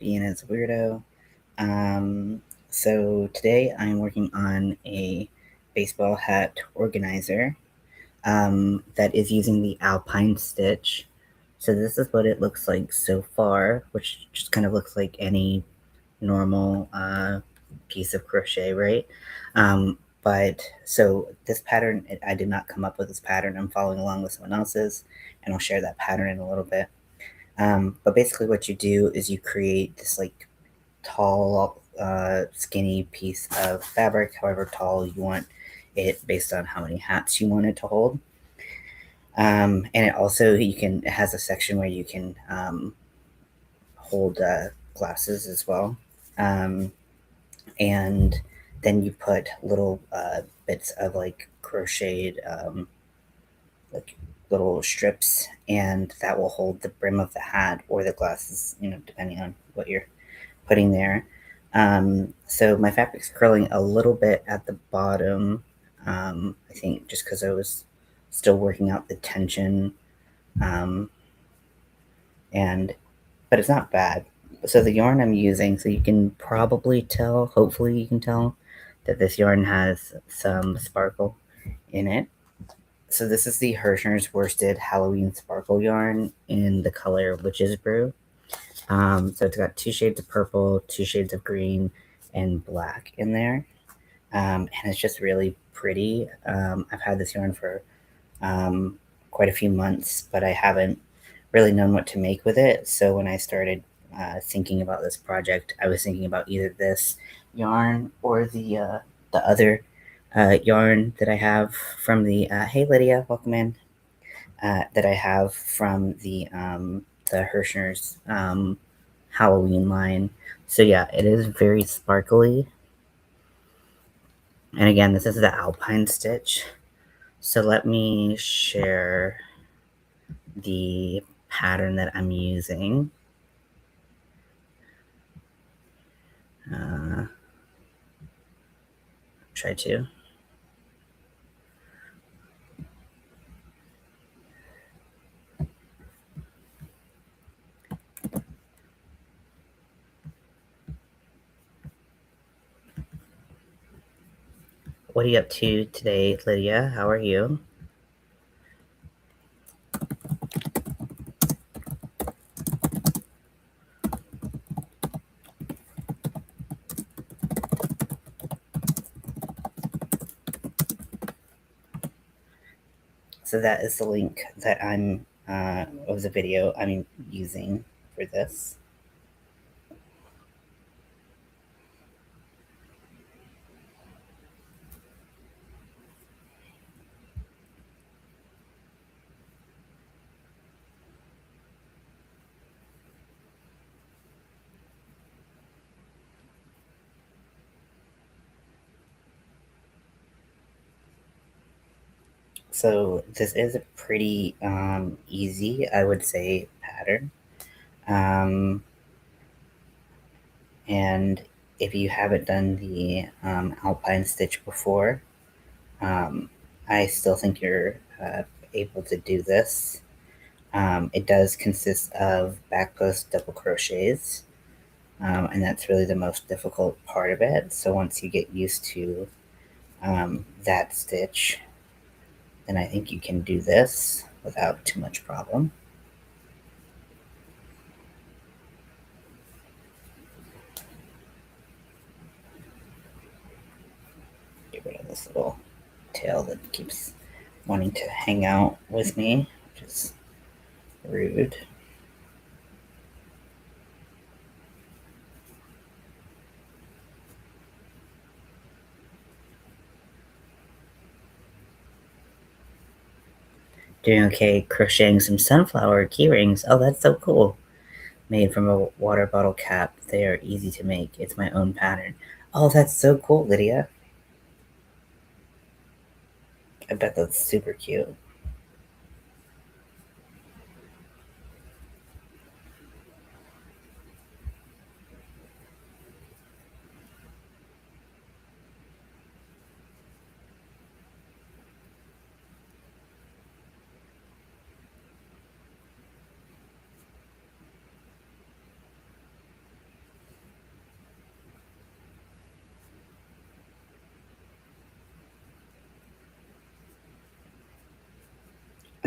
being as a weirdo. So today I'm working on a baseball hat organizer that is using the Alpine Stitch. So this is what it looks like so far, which just kind of looks like any normal piece of crochet, right? But so this pattern, I did not come up with this pattern. I'm following along with someone else's, and I'll share that pattern in a little bit. But basically, what you do is you create this like tall, skinny piece of fabric, however tall you want it, based on how many hats you want it to hold. And it also it has a section where you can hold glasses as well. Um, and then you put little bits of like crocheted like little strips, and that will hold the brim of the hat or the glasses, depending on what you're putting there. So my fabric's curling a little bit at the bottom. I think just because I was still working out the tension, um, and but it's not bad. So the yarn I'm using, so you can probably tell, hopefully you can tell, that this yarn has some sparkle in it. So this is the Hirschner's Worsted Halloween Sparkle yarn in the color Witch's Brew. So it's got 2 shades of purple, 2 shades of green, and black in there. And it's just really pretty. I've had this yarn for um, quite a few months, but I haven't really known what to make with it. So when I started thinking about this project, I was thinking about either this yarn or the other yarn that I have from the hey Lydia, welcome in. That I have from the Hirschner's Halloween line. So yeah, it is very sparkly. And again, this is the Alpine Stitch. So let me share the pattern that I'm using. Try to. What are you up to today, Lydia? How are you? So that is the link that I'm of the video I'm using for this. So this is a pretty easy, I would say, pattern. And if you haven't done the Alpine Stitch before, um, I still think you're able to do this. It does consist of back post double crochets, and that's really the most difficult part of it. So once you get used to that stitch, then I think you can do this without too much problem. Get rid of this little tail that keeps wanting to hang out with me, which is rude. Doing okay crocheting some sunflower keyrings. Oh, that's so cool. Made from a water bottle cap. They are easy to make. It's my own pattern. Oh, that's so cool, Lydia. I bet that's super cute.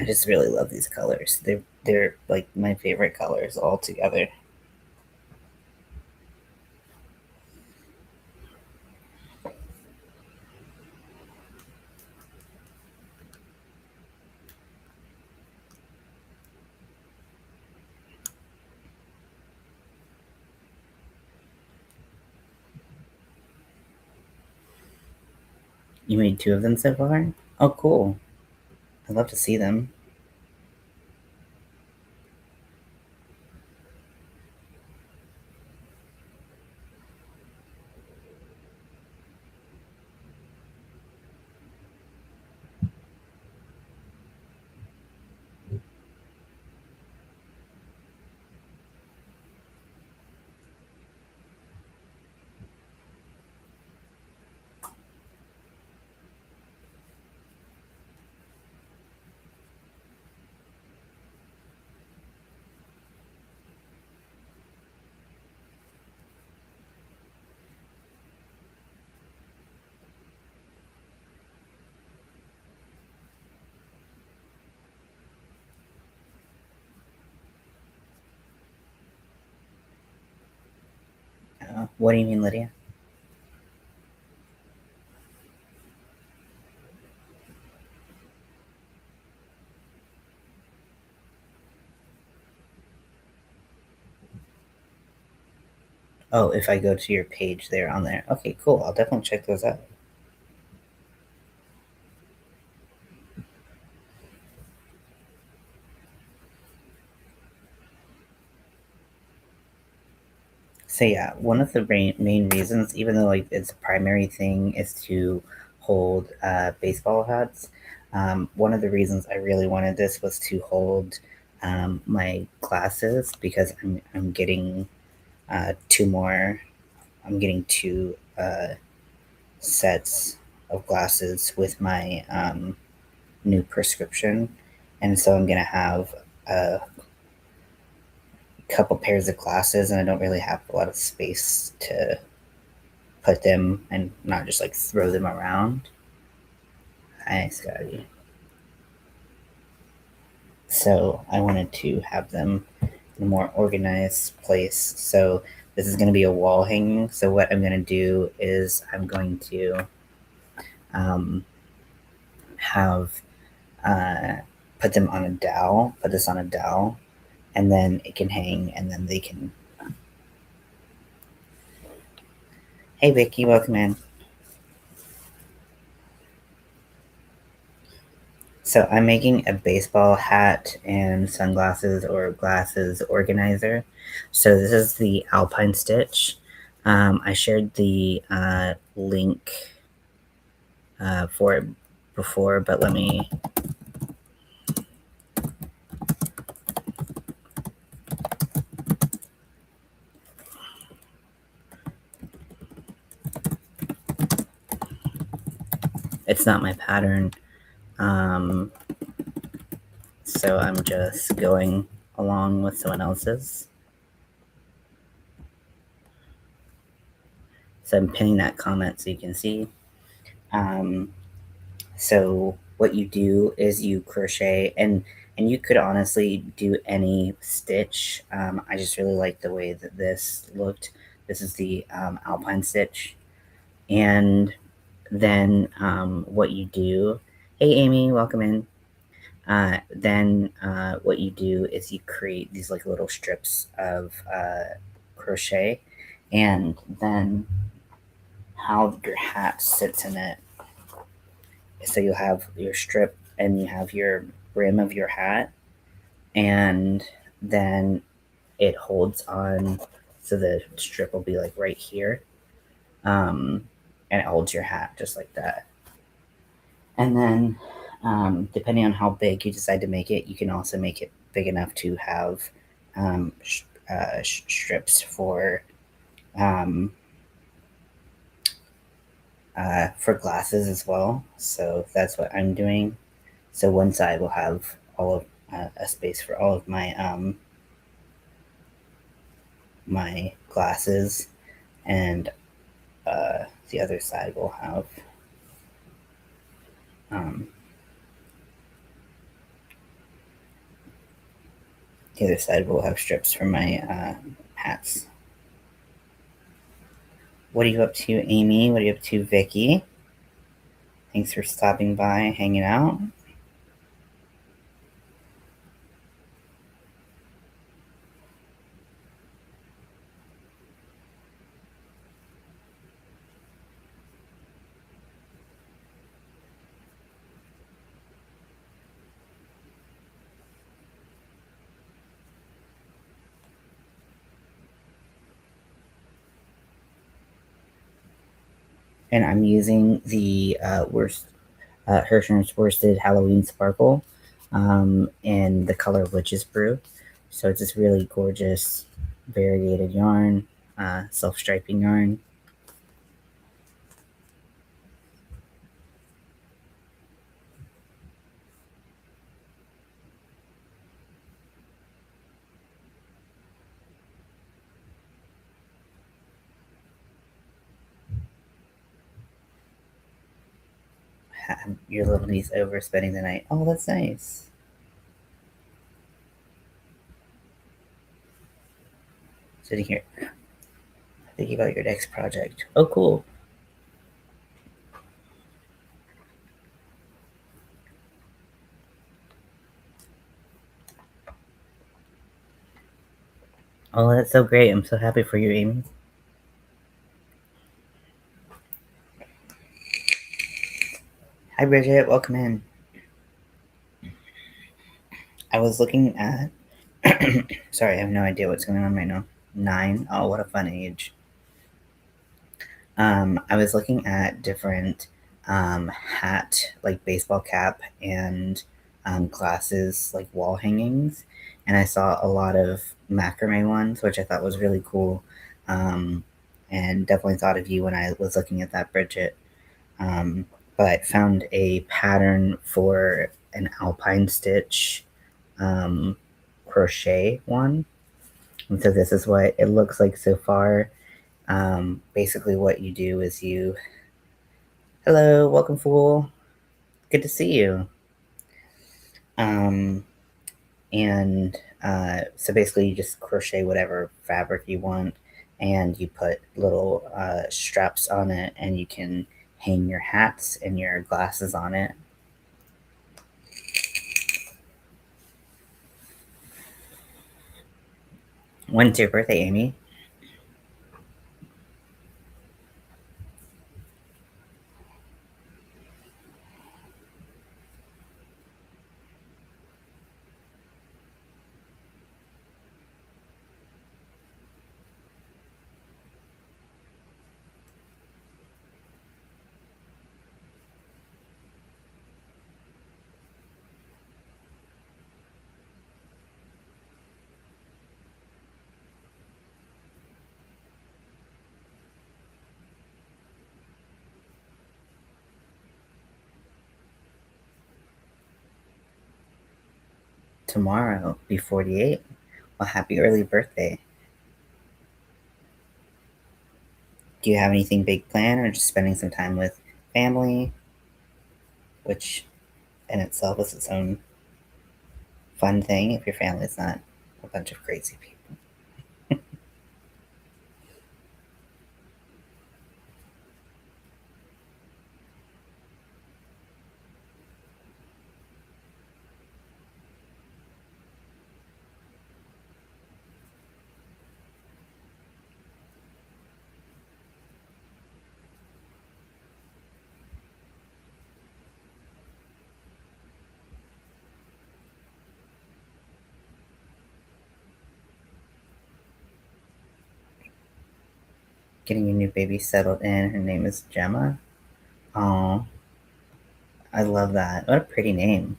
I just really love these colors. They're like my favorite colors all together. You made 2 of them so far? Oh, cool. I'd love to see them. What do you mean, Lydia? Oh, if I go to your page, they're on there. Okay, cool. I'll definitely check those out. So yeah, one of the main reasons, even though like its primary thing is to hold baseball hats, one of the reasons I really wanted this was to hold my glasses because I'm getting two more. I'm getting two sets of glasses with my new prescription, and so I'm gonna have a couple pairs of glasses, and I don't really have a lot of space to put them and not just like throw them around. Hi, Scotty. So I wanted to have them in a more organized place. So this is going to be a wall hanging. So what I'm going to do is I'm going to um, have uh, put them on a dowel, put this on a dowel, and then it can hang, and then they can. Hey, Vicky, welcome in. So I'm making a baseball hat and sunglasses or glasses organizer. So this is the Alpine Stitch. I shared the link for it before, but let me. It's not my pattern, um, so I'm just going along with someone else's. So I'm pinning that comment so you can see. Um, so what you do is you crochet, and you could honestly do any stitch. I just really like the way that this looked. This is the Alpine Stitch, and then what you do. Hey, Amy, welcome in. Then what you do is you create these like little strips of crochet, and then how your hat sits in it. So you'll have your strip and you have your brim of your hat, and then it holds on. So the strip will be like right here, and it holds your hat just like that. And then, depending on how big you decide to make it, you can also make it big enough to have strips um, for glasses as well. So that's what I'm doing. So one side will have all of a space for all of my glasses, and the other side will have um, The other side will have strips for my hats. What are you up to, Amy? What are you up to, Vicky? Thanks for stopping by, hanging out. And I'm using the Hirschner's Worsted Halloween Sparkle in the color Witch's Brew. So it's this really gorgeous variegated yarn, self-striping yarn. Your little niece over spending the night. Oh, that's nice. Sitting here thinking about your next project. Oh, cool. Oh, that's so great. I'm so happy for you, Amy. Hi, Bridget. Welcome in. I was looking at. Sorry, I have no idea what's going on right now. 9. Oh, what a fun age. I was looking at different hat, like baseball cap, and glasses, like wall hangings, and I saw a lot of macrame ones, which I thought was really cool, and definitely thought of you when I was looking at that, Bridget. But found a pattern for an alpine stitch crochet one, and so this is what it looks like so far. Basically, what you do is you. Hello, welcome, Fool. Good to see you. Um, and so basically, you just crochet whatever fabric you want, and you put little straps on it, and you can hang your hats and your glasses on it. When's your birthday, Amy? Tomorrow, be 48. Well, happy early birthday. Do you have anything big planned, or just spending some time with family, which in itself is its own fun thing if your family's not a bunch of crazy people? Getting your new baby settled in. Her name is Gemma. Oh, I love that. What a pretty name.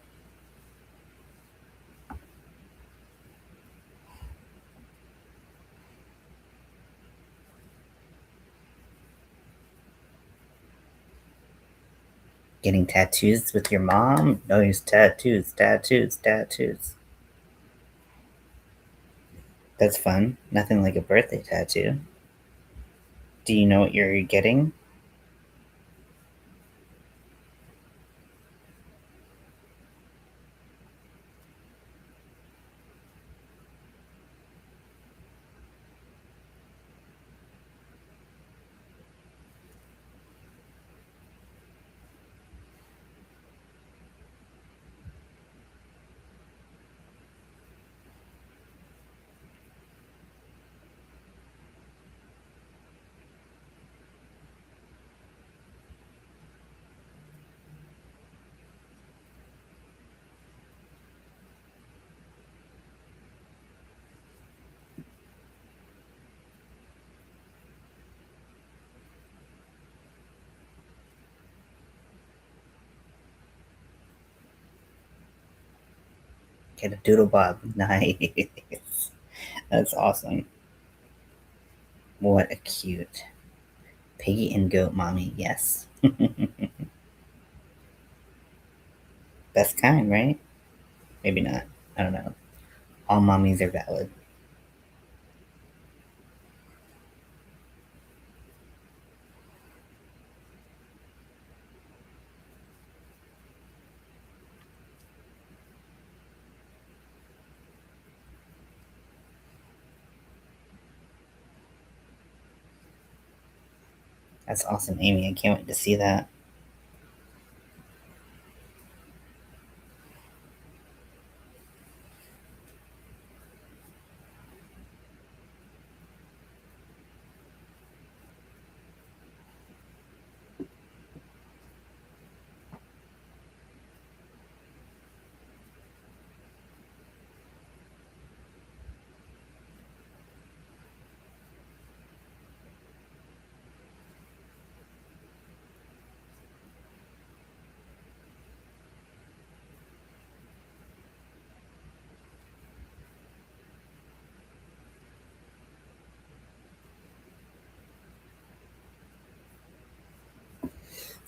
Getting tattoos with your mom? Nice tattoos, tattoos, tattoos. That's fun. Nothing like a birthday tattoo. Do you know what you're getting? Get a doodle bob. Nice. That's awesome. What a cute piggy and goat mommy. Yes. Best kind, right? Maybe not. I don't know. All mommies are valid. That's awesome, Amy. I can't wait to see that.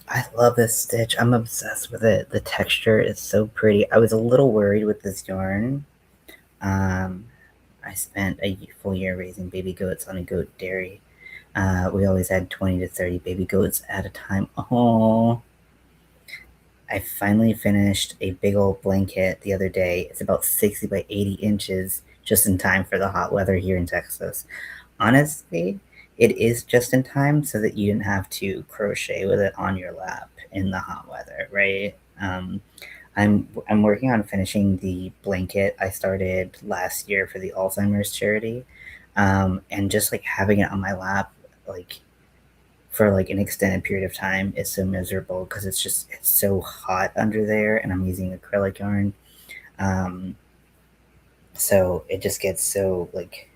I love this stitch. I'm obsessed with it. The texture is so pretty. I was a little worried with this yarn. Um, I spent a full year raising baby goats on a goat dairy. We always had 20 to 30 baby goats at a time. Oh, I finally finished a big old blanket the other day. It's about 60 by 80 inches, just in time for the hot weather here in Texas. Honestly, it is just in time so that you didn't have to crochet with it on your lap in the hot weather, right? I'm working on finishing the blanket I started last year for the Alzheimer's charity, and just like having it on my lap, like for like an extended period of time is so miserable because it's so hot under there, and I'm using acrylic yarn, um, so it just gets so like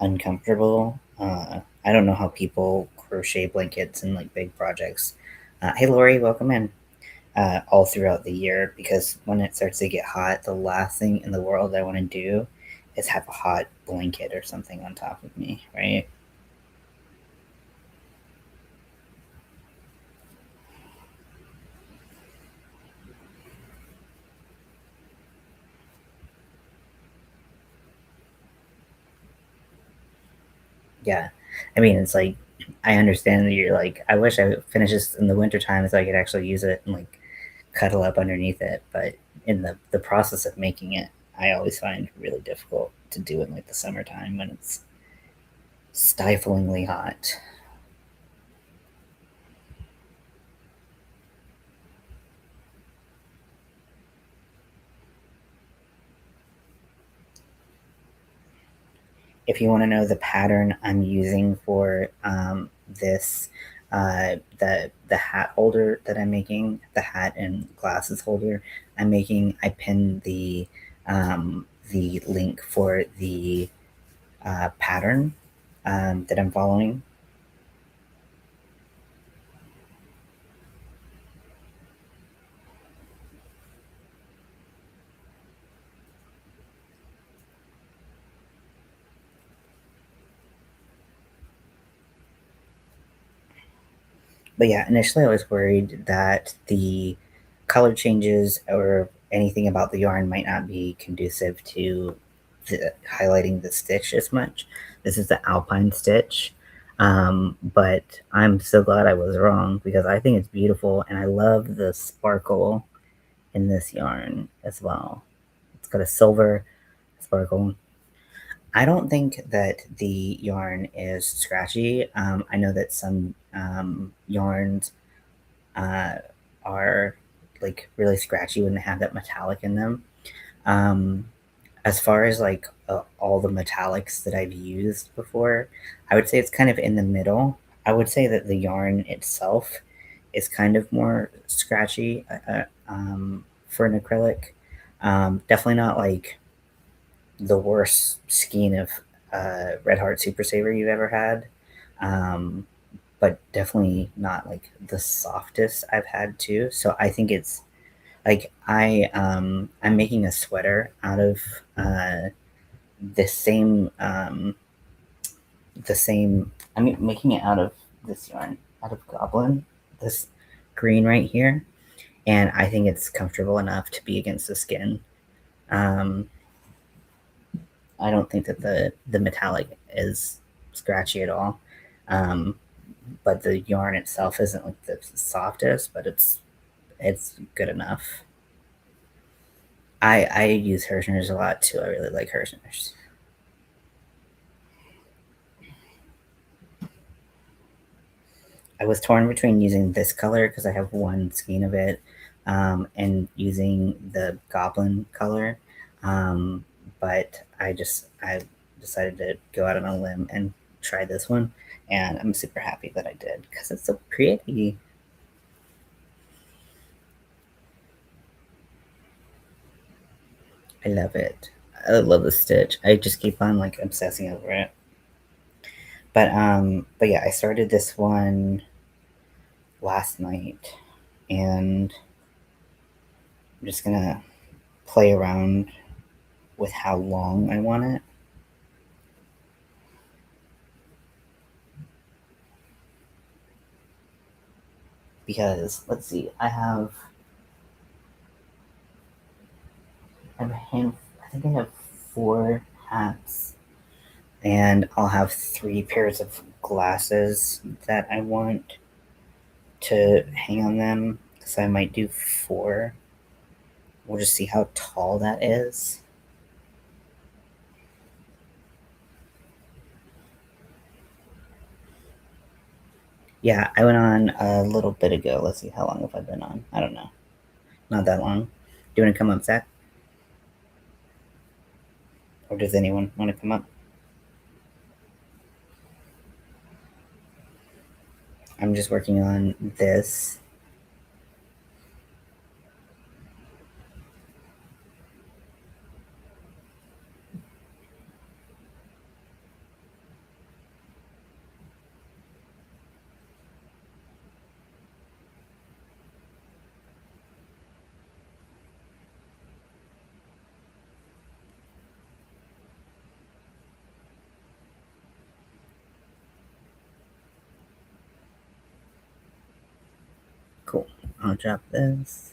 uncomfortable. I don't know how people crochet blankets and like big projects. Hey Lori, welcome in. All throughout the year because when it starts to get hot, the last thing in the world I want to do is have a hot blanket or something on top of me, right? Yeah. I mean, it's like I understand that you're like, I wish I would finish this in the wintertime so I could actually use it and like cuddle up underneath it. But in the process of making it, I always find really difficult to do in like the summertime when it's stiflingly hot. If you want to know the pattern I'm using for this, the hat holder that I'm making, the hat and glasses holder I'm making, I pinned the link for the pattern that I'm following. But yeah, initially I was worried that the color changes or anything about the yarn might not be conducive to highlighting the stitch as much. This is the Alpine stitch, but I'm so glad I was wrong because I think it's beautiful and I love the sparkle in this yarn as well. It's got a silver sparkle. I don't think that the yarn is scratchy. I know that some yarns uh, are like really scratchy when they have that metallic in them. Um, as far as like all the metallics that I've used before, I would say it's kind of in the middle. I would say that the yarn itself is kind of more scratchy for an acrylic. Definitely not like the worst skein of Red Heart Super Saver you've ever had. Um, but definitely not like the softest I've had too. So I think it's Like I'm making a sweater out of the same the same. I'm making it out of this yarn, out of Goblin, this green right here, and I think it's comfortable enough to be against the skin. Um, I don't think that the metallic is scratchy at all, um, but the yarn itself isn't like the softest, but it's good enough. I use Hirschner's a lot too. I really like Hirschner's. I was torn between using this color because I have one skein of it, and using the Goblin color, um, but I decided to go out on a limb and try this one, and I'm super happy that I did because it's so pretty. I love it. I love the stitch. I just keep on like obsessing over it. But yeah, I started this one last night, and I'm just gonna play around with how long I want it. Because let's see, I have a hand. I think I have 4 hats, and I'll have 3 pairs of glasses that I want to hang on them. So I might do 4. We'll just see how tall that is. Yeah, I went on a little bit ago. Let's see, how long have I been on? I don't know. Not that long. Do you want to come up, Zach? Or does anyone want to come up? I'm just working on this. Cool. I'll drop this.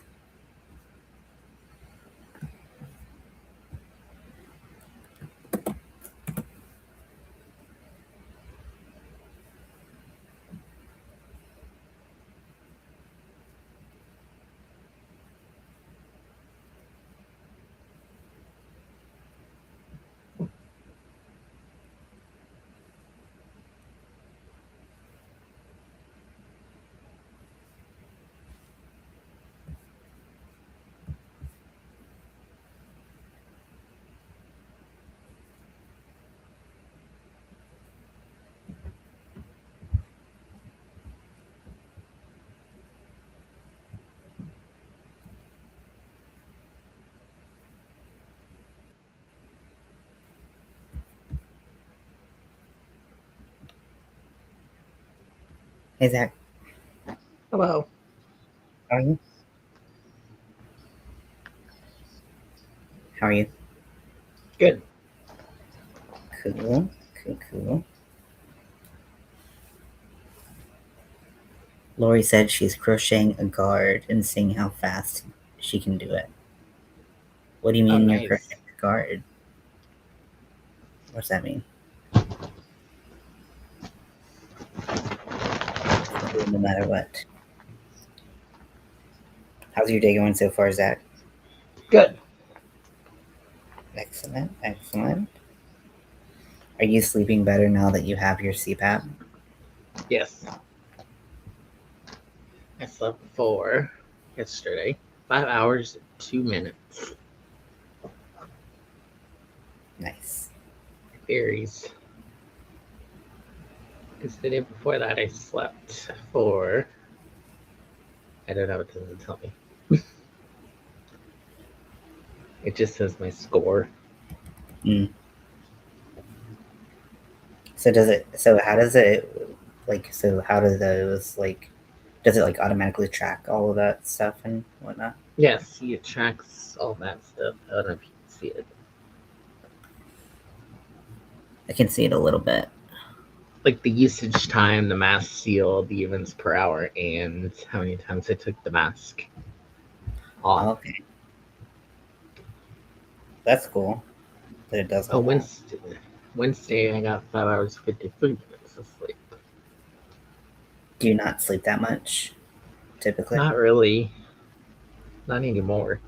Hey, Zach. Hello. How are you? How are you? Good. Cool. Cool. Lori said she's crocheting a guard and seeing how fast she can do it. What do you Oh, mean you're nice. crocheting a guard? What's that mean? No matter what. How's your day going so far, Zach? Good. Excellent. Are you sleeping better now that you have your CPAP? Yes. I slept for yesterday. 5 hours, 2 minutes. Nice. It varies. Because the day before that, I slept for. I don't know, it doesn't tell me. It just says my score. Mm. So how do those like Does it like automatically track all of that stuff and whatnot? Yes, it tracks all that stuff. I don't know if you can see it. I can see it a little bit. Like the usage time, the mask seal, the events per hour, and how many times I took the mask off. Okay. That's cool. That it does Oh, all that. Wednesday I got 5 hours 53 minutes of sleep. Do you not sleep that much typically? Not really. Not anymore.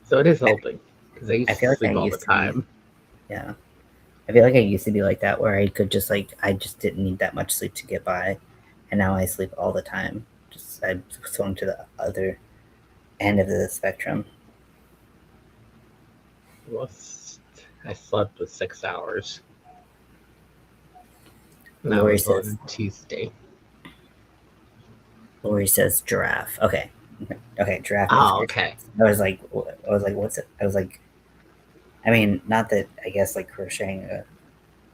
So it is helping because I used I to feel like I sleep all the used to be. time. Yeah. I feel like I used to be like that where I could just like I just didn't need that much sleep to get by, and now I sleep all the time. Just I swung to the other end of the spectrum. Most I slept with 6 hours. And that Lori was says on Tuesday. Lori says giraffe. Okay. Okay, giraffe makes Oh, great okay. sense. I was like, what's it? I was like, I mean, not that I guess like crocheting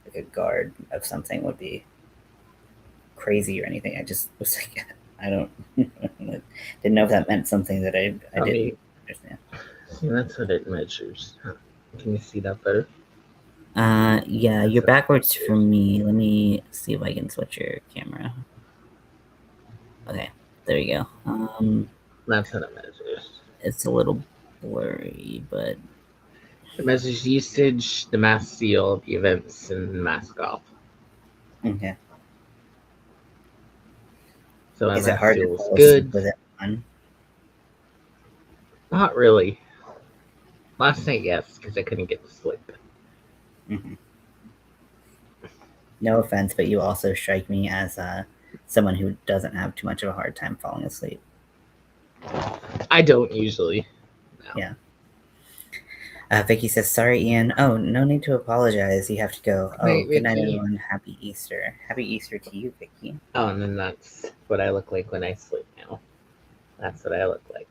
like a guard of something would be crazy or anything. I just was like, I don't didn't know if that meant something that I Let didn't me understand. see. That's what it measures. Can you see that better? Yeah, That's you're what it backwards for measures. me. Let me see if I can switch your camera. Okay, there you go. That's what it measures. It's a little blurry, but It measures usage, the mask seal, the events, and the mask off. okay. So my Is it mask hard to seal was fall asleep good. with it on? Not really. Last night, yes, because I couldn't get to sleep. Mm-hmm. No offense, but you also strike me as someone who doesn't have too much of a hard time falling asleep. I don't usually. No. Yeah. Vicky says, "Sorry, Ian. Oh, no need to apologize. You have to go. Good Oh, night, good night, Vicky. everyone. Happy Easter. Happy Easter to you, Vicky." Oh, and then that's what I look like when I sleep now. That's what I look like.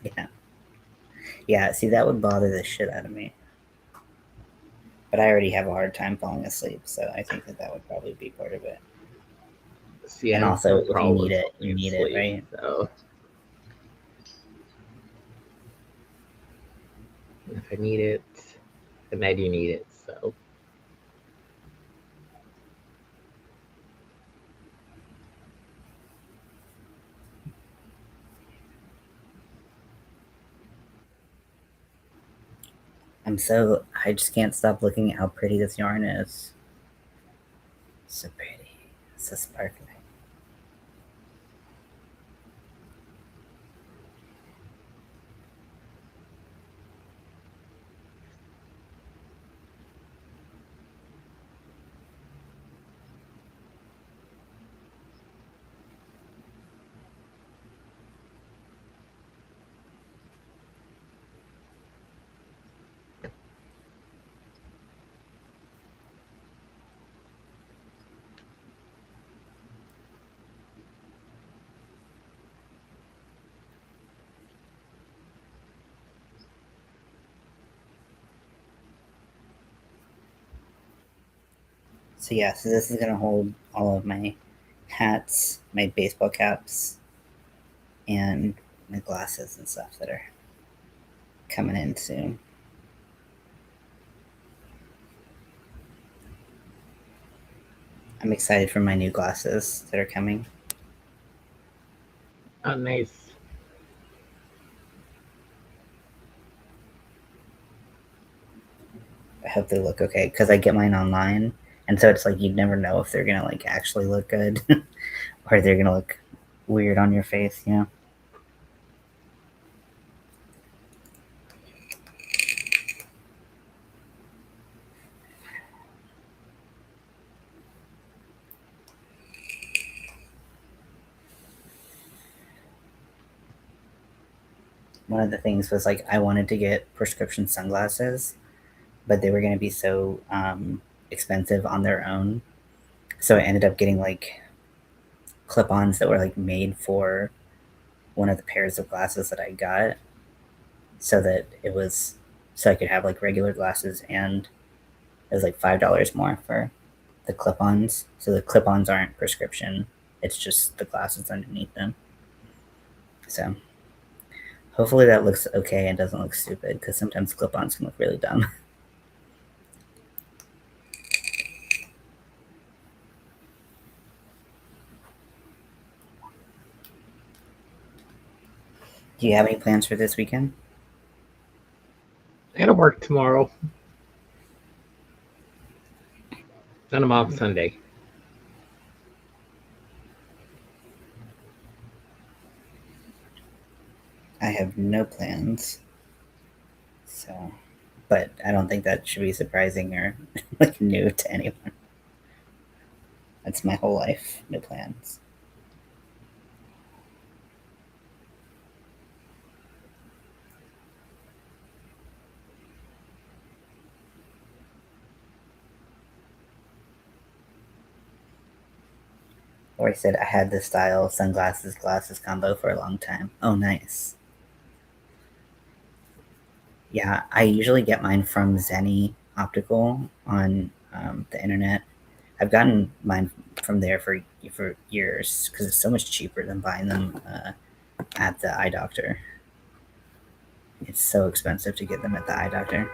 Yeah. Yeah, see, that would bother the shit out of me. But I already have a hard time falling asleep, so I think that would probably be part of it. See, I And have no also, if you problem need it, you falling need it, asleep. right? So if I need it, then I do need it. So I just can't stop looking at how pretty this yarn is. So pretty. So sparkly. So yeah, so this is gonna hold all of my hats, my baseball caps, and my glasses and stuff that are coming in soon. I'm excited for my new glasses that are coming. oh, nice. I hope they look okay because I get mine online, and so it's like you'd never know if they're gonna like actually look good or they're gonna look weird on your face, you know. One of the things was like I wanted to get prescription sunglasses, but they were going to be so expensive on their own. So I ended up getting like clip-ons that were like made for one of the pairs of glasses that I got, so that it was so I could have like regular glasses, and it was like $5 more for the clip-ons. So the clip-ons aren't prescription, It's just the glasses underneath them. So hopefully that looks okay and doesn't look stupid, because sometimes clip-ons can look really dumb. Do you have any plans for this weekend? I gotta work tomorrow. Then I'm off Sunday. I have no plans. So, but I don't think that should be surprising or like new to anyone. That's my whole life, no plans. Or I said I had the style sunglasses glasses combo for a long time. Oh, nice. Yeah, I usually get mine from Zenny Optical on the internet. I've gotten mine from there for years because it's so much cheaper than buying them at the eye doctor. It's so expensive to get them at the eye doctor.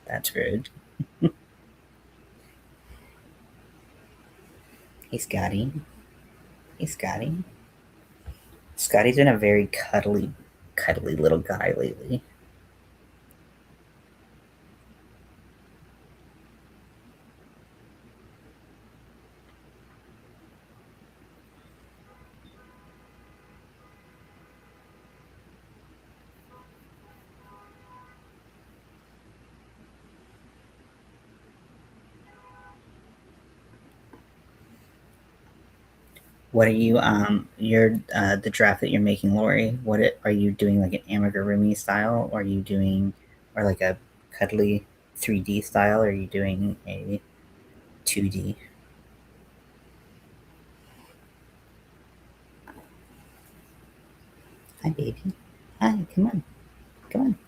That's rude. Hey, Scotty. Hey, Scotty. Scotty's been a very cuddly little guy lately. What are you your the draft that you're making, Lori? Are you doing, like an amigurumi style, or are you doing, or like a cuddly 3D style, or are you doing a 2D? Hi, baby. Hi, come on. Come on.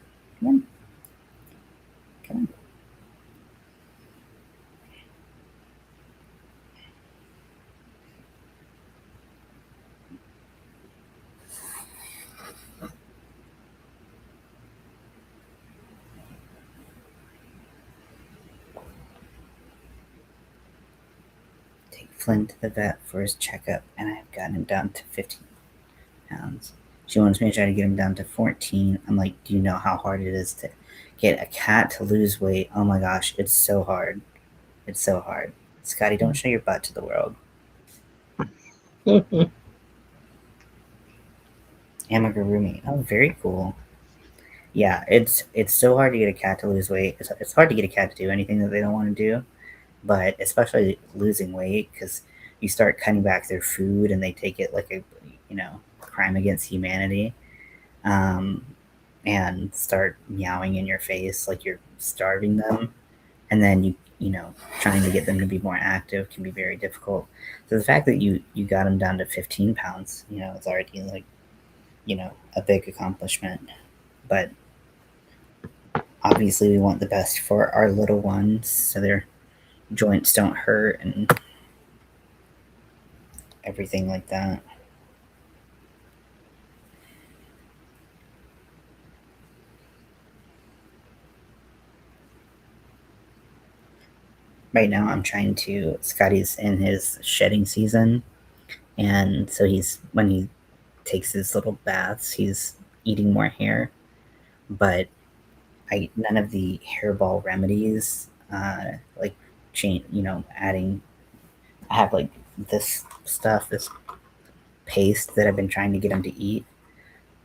Come on. Come on. Take Flynn to the vet for his checkup, and I've gotten him down to 15 pounds. She wants me to try to get him down to 14. I'm like, do you know how hard it is to get a cat to lose weight? Oh my gosh, it's so hard. It's so hard. Scotty, don't show your butt to the world. Amigurumi. Oh, very cool. Yeah, it's so hard to get a cat to lose weight. It's hard to get a cat to do anything that they don't want to do, but especially losing weight, because you start cutting back their food and they take it like a crime against humanity, um, and start meowing in your face like you're starving them, and then trying to get them to be more active can be very difficult. So the fact that you got them down to 15 pounds, it's already like a big accomplishment. But obviously, we want the best for our little ones so their joints don't hurt and everything like that. Right now, I'm trying to. Scotty's in his shedding season, and so when he takes his little baths, he's eating more hair. But none of the hairball remedies, like adding. I have like this stuff, this paste that I've been trying to get him to eat,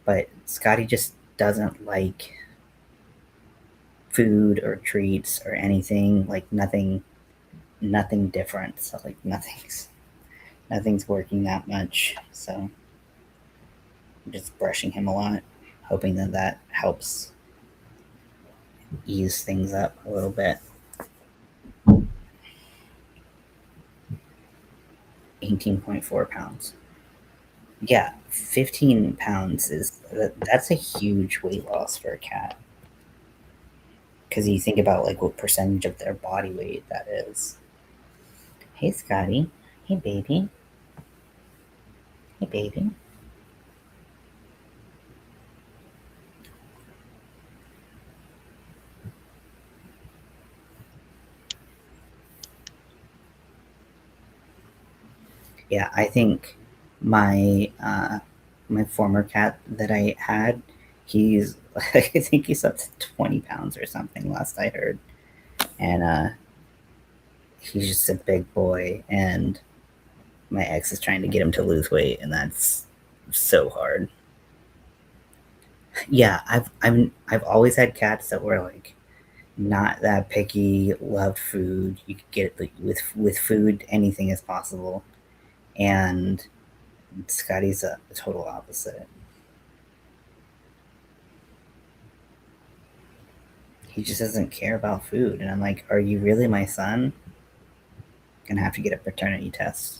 but Scotty just doesn't like food or treats or anything, like nothing different. So like nothing's working that much. So I'm just brushing him a lot, hoping that helps ease things up a little bit. 18.4 pounds. Yeah, 15 pounds that's a huge weight loss for a cat. because you think about like what percentage of their body weight that is. Hey, Scotty. Hey, baby. Hey, baby. Yeah, I think my former cat that I had, he's I think he's up to 20 pounds or something. Last I heard, and he's just a big boy. And my ex is trying to get him to lose weight, and that's so hard. Yeah, I've always had cats that were like not that picky, loved food. You could get like, with food, anything is possible. And Scotty's a total opposite. He just doesn't care about food, and I'm like, are you really my son? Gonna have to get a paternity test.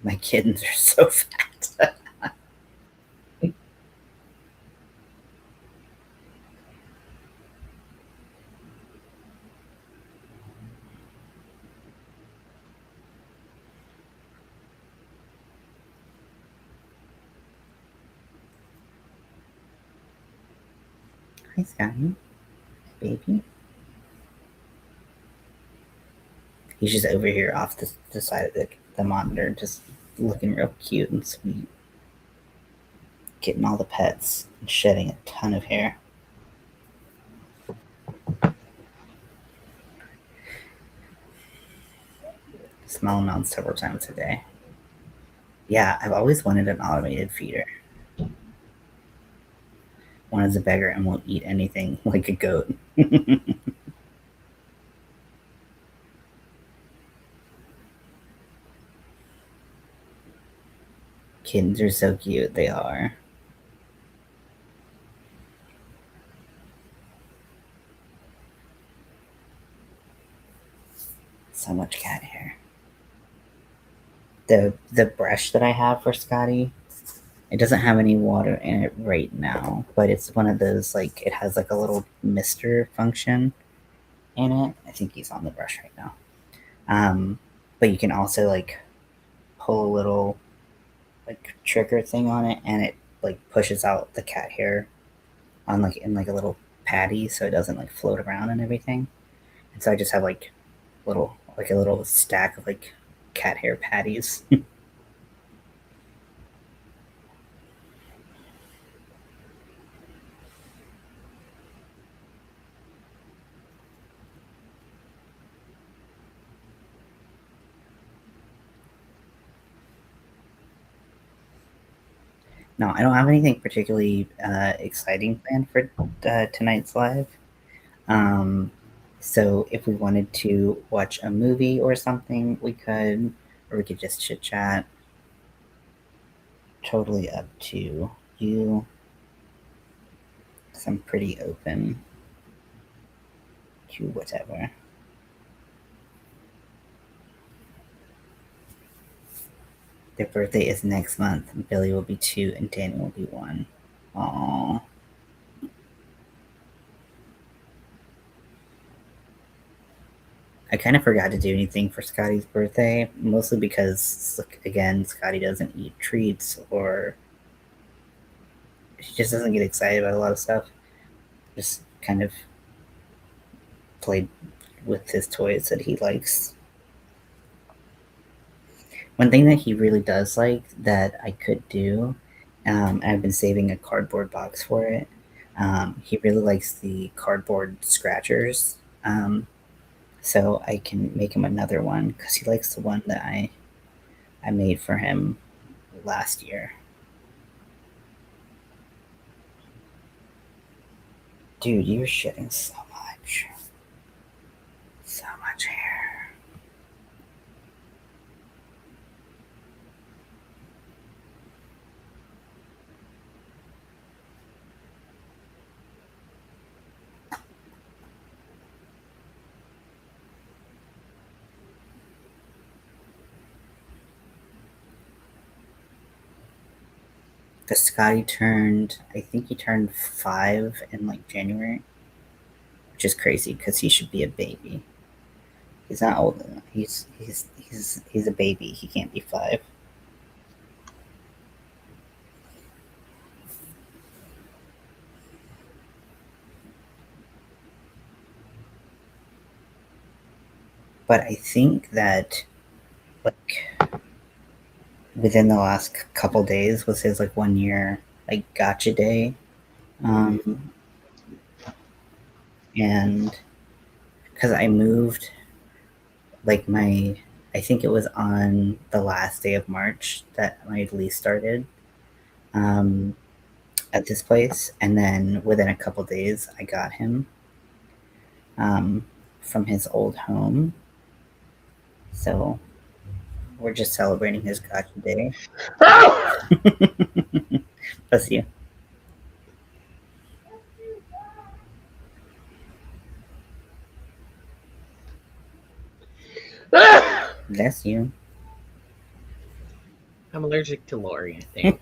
My kittens are so fat. Hi, Scotty, baby. He's just over here off the side of the monitor, just looking real cute and sweet, getting all the pets and shedding a ton of hair. Smell them out several times a day. Yeah, I've always wanted an automated feeder. One is a beggar and won't eat anything like a goat. Kittens are so cute, they are. So much cat hair. The brush that I have for Scotty, it doesn't have any water in it right now, but it's one of those like it has like a little mister function in it. I think he's on the brush right now. But you can also like pull a little like trigger thing on it, and it like pushes out the cat hair on like in like a little patty, so it doesn't like float around and everything. And so I just have like a little stack of like cat hair patties. No, I don't have anything particularly exciting planned for tonight's live. Um, so if we wanted to watch a movie or something, we could, or we could just chit chat. Totally up to you. So I'm pretty open to whatever. Their birthday is next month. Billy will be 2 and Danny will be 1. Aww. I kind of forgot to do anything for Scotty's birthday, mostly because, again, Scotty doesn't eat treats or he just doesn't get excited about a lot of stuff. Just kind of played with his toys that he likes. One thing that he really does like that I could do, and I've been saving a cardboard box for it. He really likes the cardboard scratchers, so I can make him another one because he likes the one that I made for him last year. Dude, you're shedding so much hair. Because I think he turned 5 in like January, which is crazy because he should be a baby. He's not old enough. He's a baby. He can't be 5. But I think that like within the last couple days was his like 1 year like gotcha day, um, and because I moved like I think it was on the last day of March that my lease started, um, at this place, and then within a couple days I got him, um, from his old home. So we're just celebrating his gotcha day. Bless you. Bless you. I'm allergic to Lori, I think.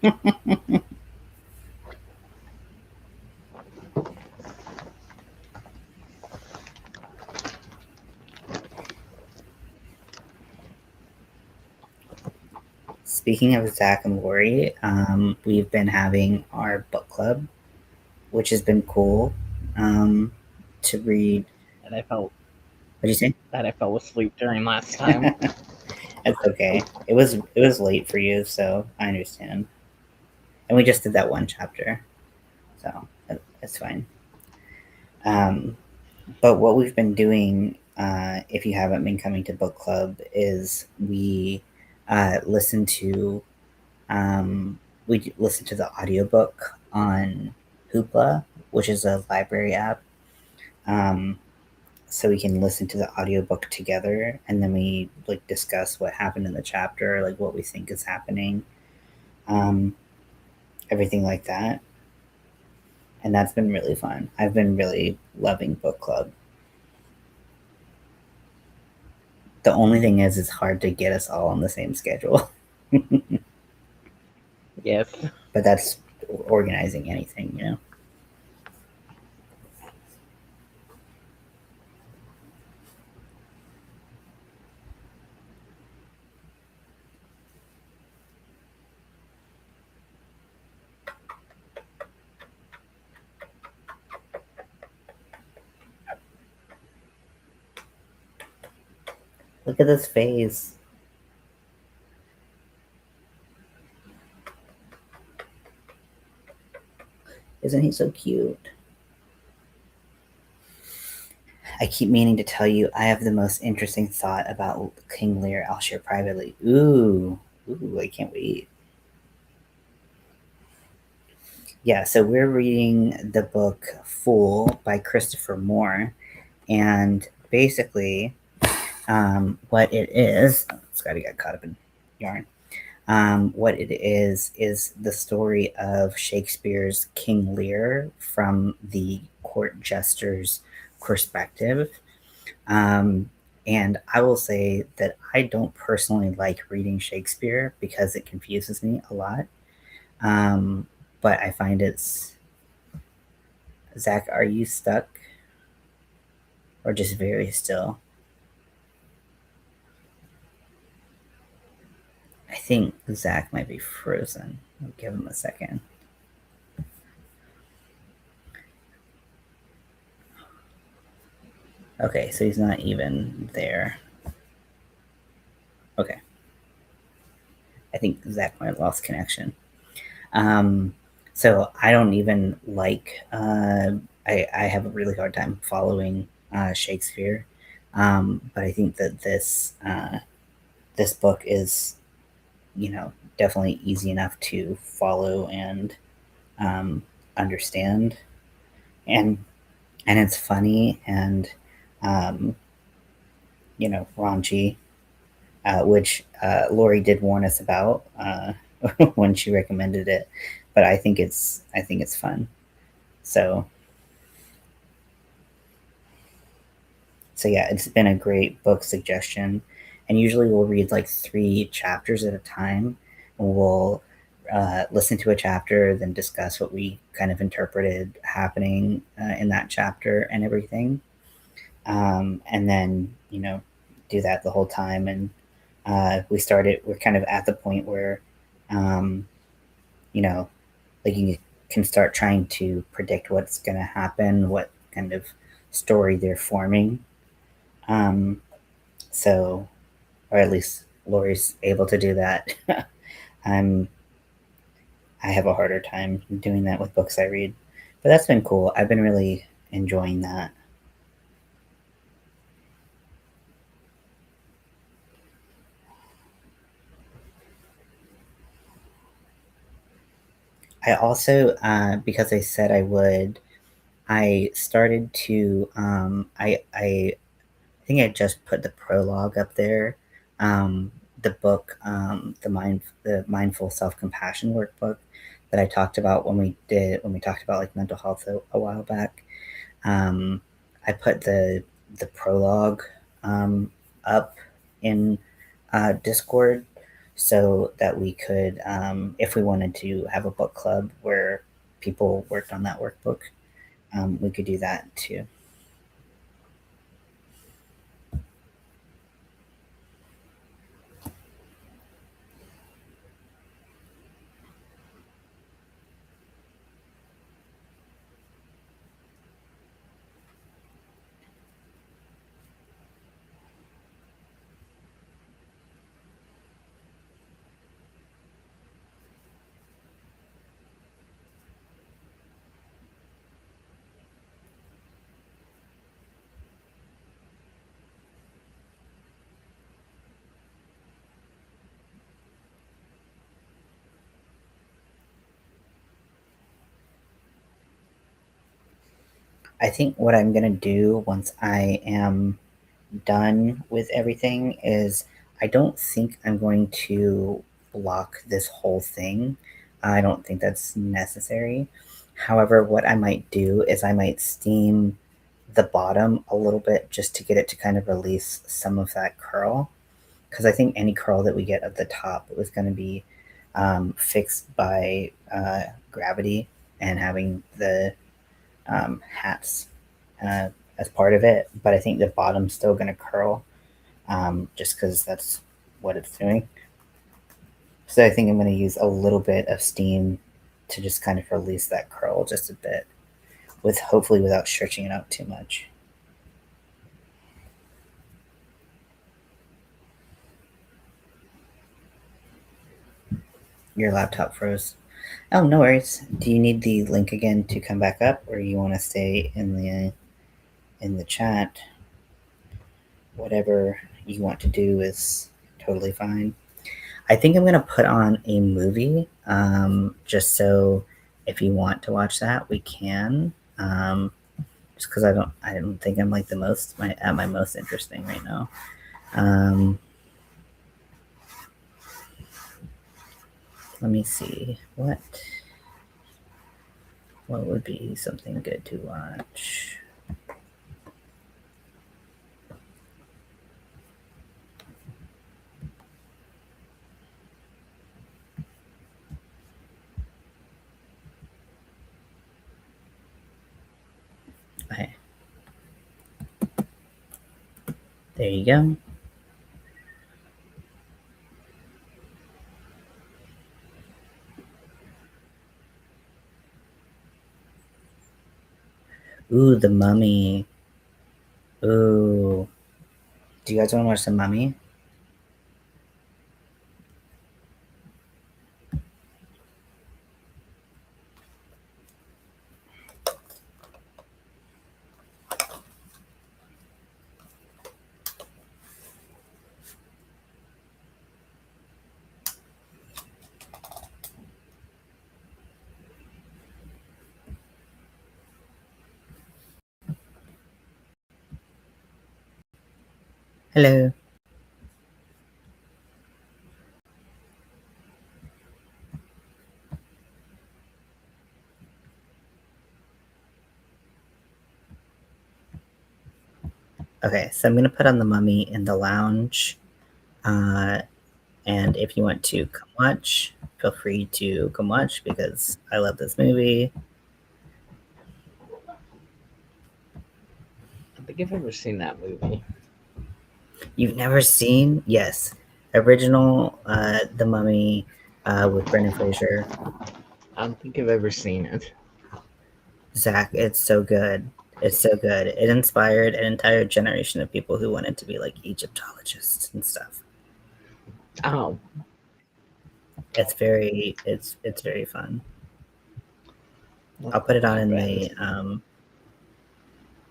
Speaking of Zach and Lori, we've been having our book club, which has been cool, to read. And I felt What did you say? that I fell asleep during last time. It's okay. It was late for you, so I understand. And we just did that one chapter, so it's fine. Um, but what we've been doing, if you haven't been coming to book club, is listen to we listen to the audiobook on Hoopla, which is a library app. Um, so we can listen to the audiobook together, and then we like discuss what happened in the chapter, like what we think is happening, um, everything like that. And that's been really fun. I've been really loving book club. The only thing is, it's hard to get us all on the same schedule. Yes. But that's organizing anything, you know. Look at this face. Isn't he so cute? I keep meaning to tell you I have the most interesting thought about King Lear. I'll share privately. Ooh, I can't wait. Yeah, so we're reading the book Fool by Christopher Moore, and basically, what it is, Scotty got caught up in yarn. What it is the story of Shakespeare's King Lear from the court jester's perspective. Um, and I will say that I don't personally like reading Shakespeare because it confuses me a lot. Um, but I find it's. Zach, are you stuck? Or just very still? I think Zach might be frozen. I'll give him a second. Okay, so he's not even there. Okay. I think Zach might have lost connection. Um, so I don't even like. I have a really hard time following Shakespeare, but I think that this book is, definitely easy enough to follow and um, understand, and it's funny and um, raunchy, which Lori did warn us about when she recommended it. But I think it's fun. So yeah, it's been a great book suggestion. And usually we'll read like 3 chapters at a time. And we'll listen to a chapter, then discuss what we kind of interpreted happening in that chapter and everything. And then, do that the whole time. And we're kind of at the point where, um, you know, like you can start trying to predict what's going to happen, what kind of story they're forming. Um, so, or at least Lori's able to do that. I'm I have a harder time doing that with books I read, but that's been cool. I've been really enjoying that. I also, because I said I would, I started to. I think I just put the prologue up there. The book, the mindful self compassion workbook that I talked about when we talked about like mental health a while back. Um, I put the prologue up in Discord so that we could, if we wanted to have a book club where people worked on that workbook, we could do that too. I think what I'm gonna do once I am done with everything is I don't think I'm going to block this whole thing. I don't think that's necessary. However, what I might do is I might steam the bottom a little bit just to get it to kind of release some of that curl. Because I think any curl that we get at the top was going to be fixed by gravity and having the hats uh, as part of it. But I think the bottom's still going to curl just because that's what it's doing. So I think I'm going to use a little bit of steam to just kind of release that curl just a bit, with hopefully without stretching it out too much. Your laptop froze. Oh, no worries. Do you need the link again to come back up, or you want to stay in the chat? Whatever you want to do is totally fine. I think I'm gonna put on a movie, just so if you want to watch that, we can. Just because I don't think I'm like at my most interesting right now. Let me see what would be something good to watch. Okay. There you go. Ooh, The Mummy. Ooh. Do you guys want to watch The Mummy? Hello. Okay, so I'm gonna put on The Mummy in the lounge, and if you want to come watch, feel free to come watch because I love this movie. I don't think I've ever seen that movie. You've never seen? Yes. Original The Mummy with Brendan Fraser. I don't think I've ever seen it. Zach, it's so good. It's so good. It inspired an entire generation of people who wanted to be like Egyptologists and stuff. Oh, It's very fun. I'll put it on in the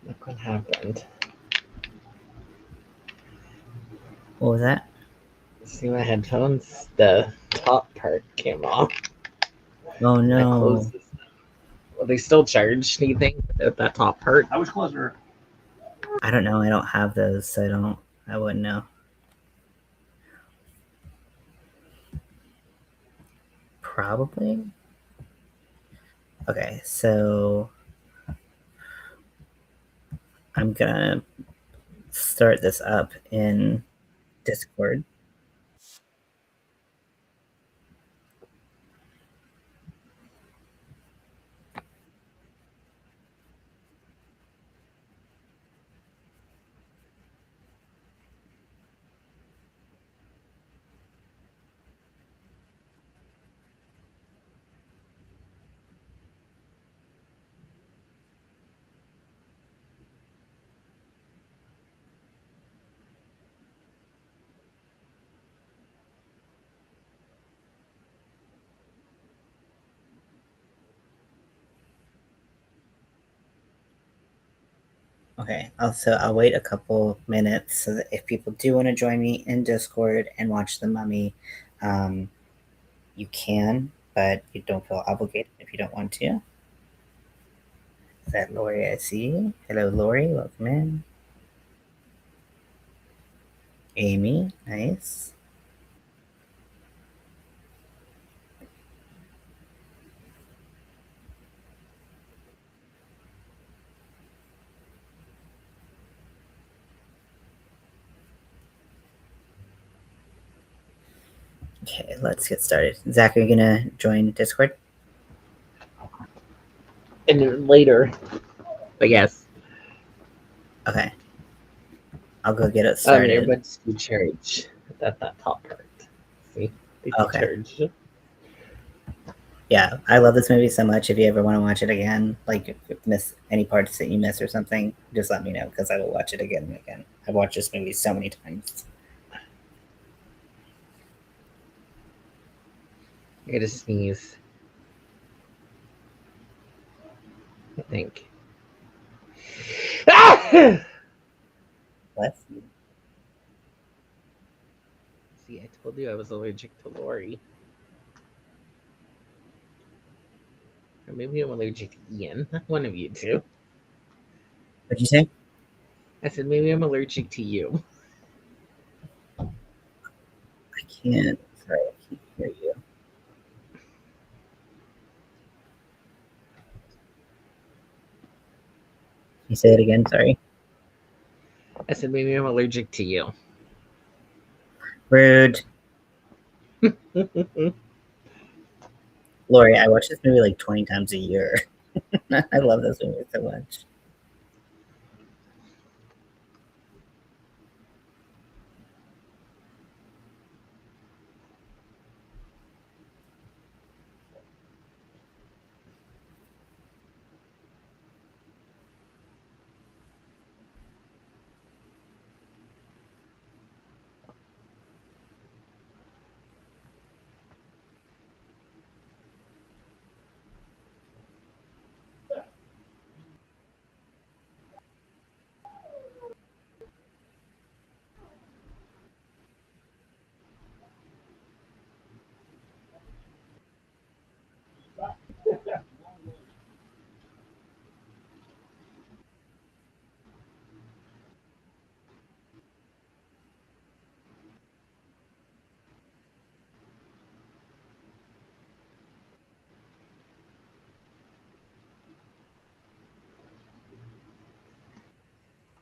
Look what happened. what was that? See my headphones? The top part came off. Oh I no. closed this. Will they still charge anything at that top part? I was closer. I don't know. I don't have those, so I wouldn't know. Probably. Okay, so I'm gonna start this up in Discord. Okay, also I'll wait a couple minutes so that if people do want to join me in Discord and watch The Mummy, you can, but you don't feel obligated if you don't want to. Is that Lori? I see. Hello, Lori. Welcome in. Amy, nice. Okay, let's get started. Zach, are you gonna join Discord? And then later. But yes. Okay. I'll go get it Oh, the started. earbuds do charge at that top part. See? They do Okay. charge. Yeah, I love this movie so much. If you ever want to watch it again, like if you miss any parts that you miss or something, just let me know because I will watch it again and again. I've watched this movie so many times. I gotta sneeze. I think. Bless you. See, I told you I was allergic to Lori. Or maybe I'm allergic to Ian. One of you two. What'd you say? I said maybe I'm allergic to you. I can't. Sorry, I can't hear you. Can you say it again? Sorry. I said maybe I'm allergic to you. Rude. Lori, I watch this movie like 20 times a year. I love this movie so much.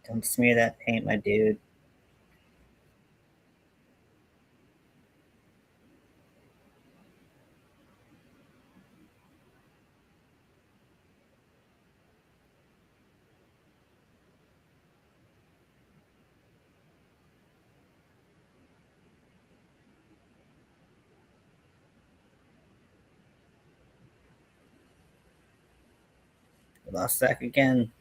Don't smear that paint, my dude. We lost Zach again.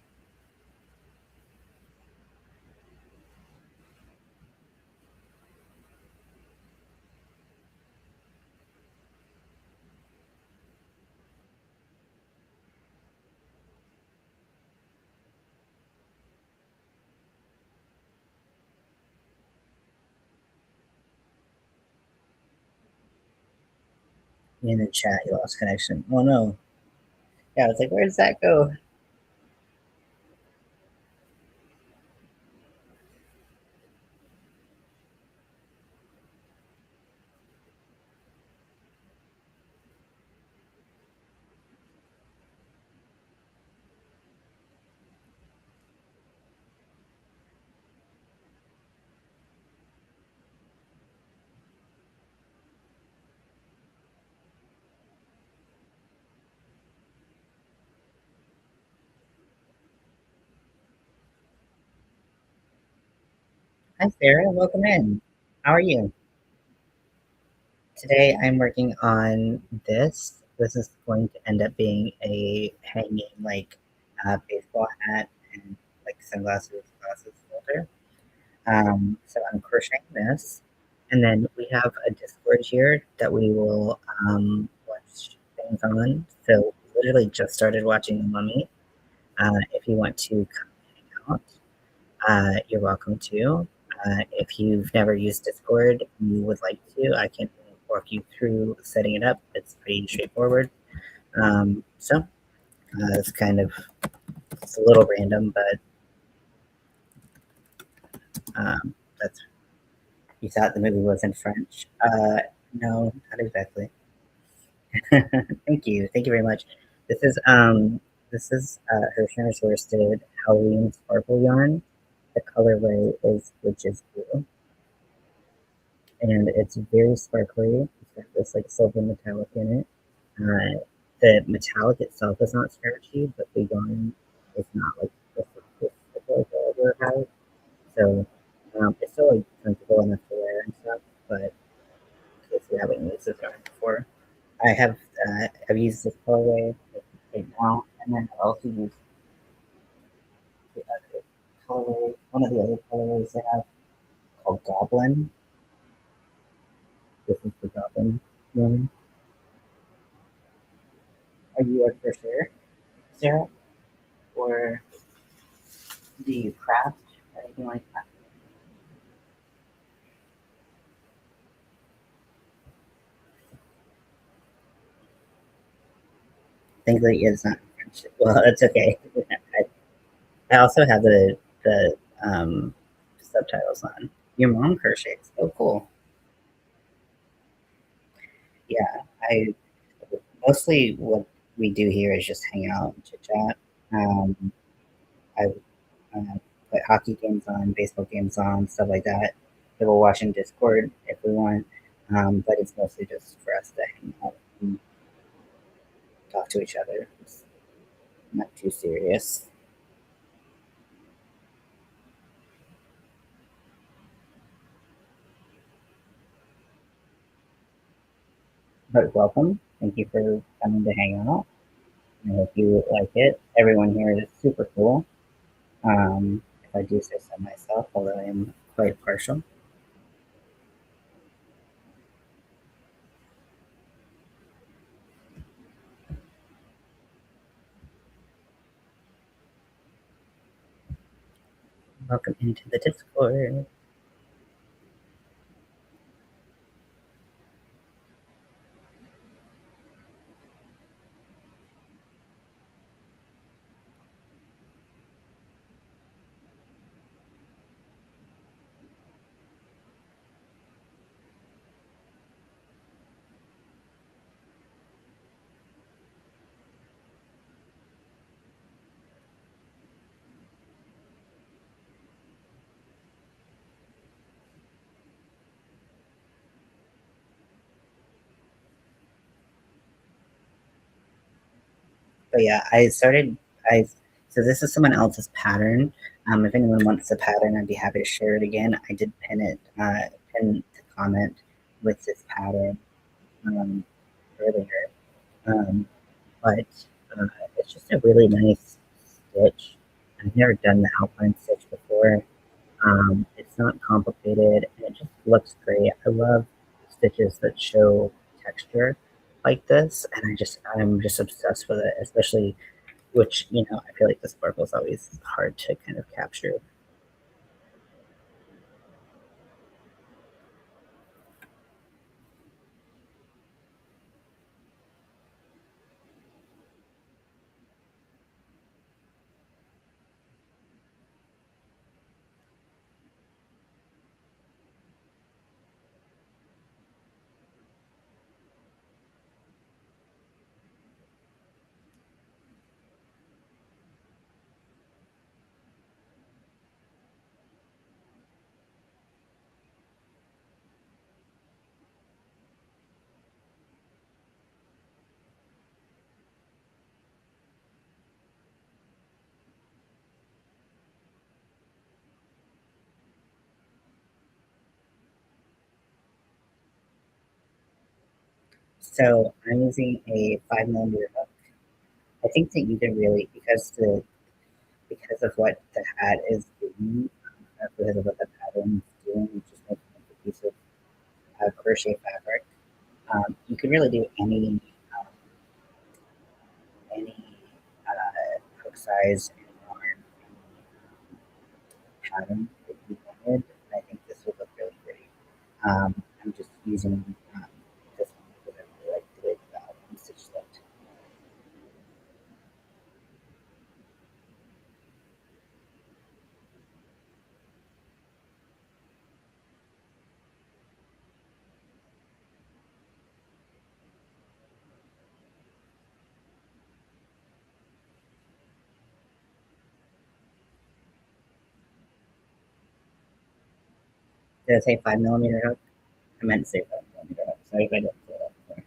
In the chat, you lost connection. Oh no. Yeah, I was like, where does that go? Hi, Sarah. Welcome in. How are you? Today I'm working on this. This is going to end up being a hanging, like, baseball hat and, like, sunglasses, glasses holder. So I'm crocheting this. And then we have a Discord here that we will watch things on. So literally just started watching The Mummy. If you want to come hang out, you're welcome to. If you've never used Discord and you would like to, I can walk you through setting it up. It's pretty straightforward. It's kind of it's a little random, but that's you thought the movie was in French. No, not exactly. Thank you very much. This is Hirschner's worsted Halloween sparkle yarn. The colorway is witch's blue, and it's very sparkly. It's got this like silver metallic in it. The metallic itself is not starchy, but the yarn is not like the like the other has. So it's still like comfortable enough to wear and stuff. But in case you haven't used this yarn before, I've used this colorway right now, and then I also used the other colorway, one of the other colorways they have called Goblin. This is the Goblin yarn. Are you a crocheter, Sarah, or do you craft or anything like that? Thankfully, it's not French. Well, it's okay. I also have the subtitles on. Your mom crochets. Oh, cool. Yeah, I mostly what we do here is just hang out and chit chat. I put hockey games on, baseball games on, stuff like that. That we'll watch in Discord if we want, but it's mostly just for us to hang out and talk to each other. It's not too serious. But welcome. Thank you for coming to hang out. I hope you like it. Everyone here is super cool. If I do say so myself, although I am quite partial. Welcome into the Discord. But yeah, I so this is someone else's pattern. If anyone wants the pattern, I'd be happy to share it again. I did pin the comment with this pattern earlier. Um, but it's just a really nice stitch. I've never done the Alpine stitch before. It's not complicated and it just looks great. I love stitches that show texture like this, and I'm just obsessed with it, especially which I feel like the sparkle is always hard to kind of capture. So I'm using a 5 millimeter hook. I think that you can really because of what the hat is doing, because of what the pattern is doing, which is making a piece of crochet fabric. You can really do um, any hook size and yarn pattern that you wanted. And I think this would look really great. I'm just using this one because I really like the way the album stitch looked. Did I say 5 millimeter hook? I meant to say 5 millimeter hook. Sorry if I didn't say that before.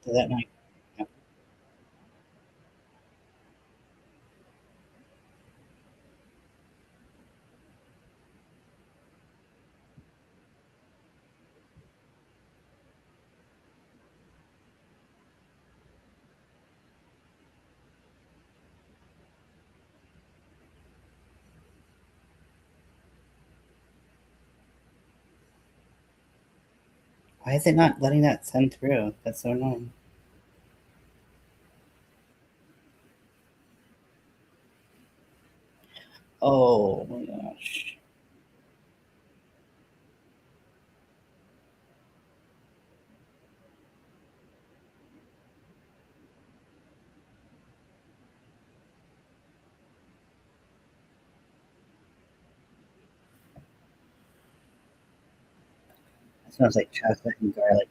Does that not? Why is it not letting that send through? That's so annoying. Oh my gosh. It smells like chocolate and garlic.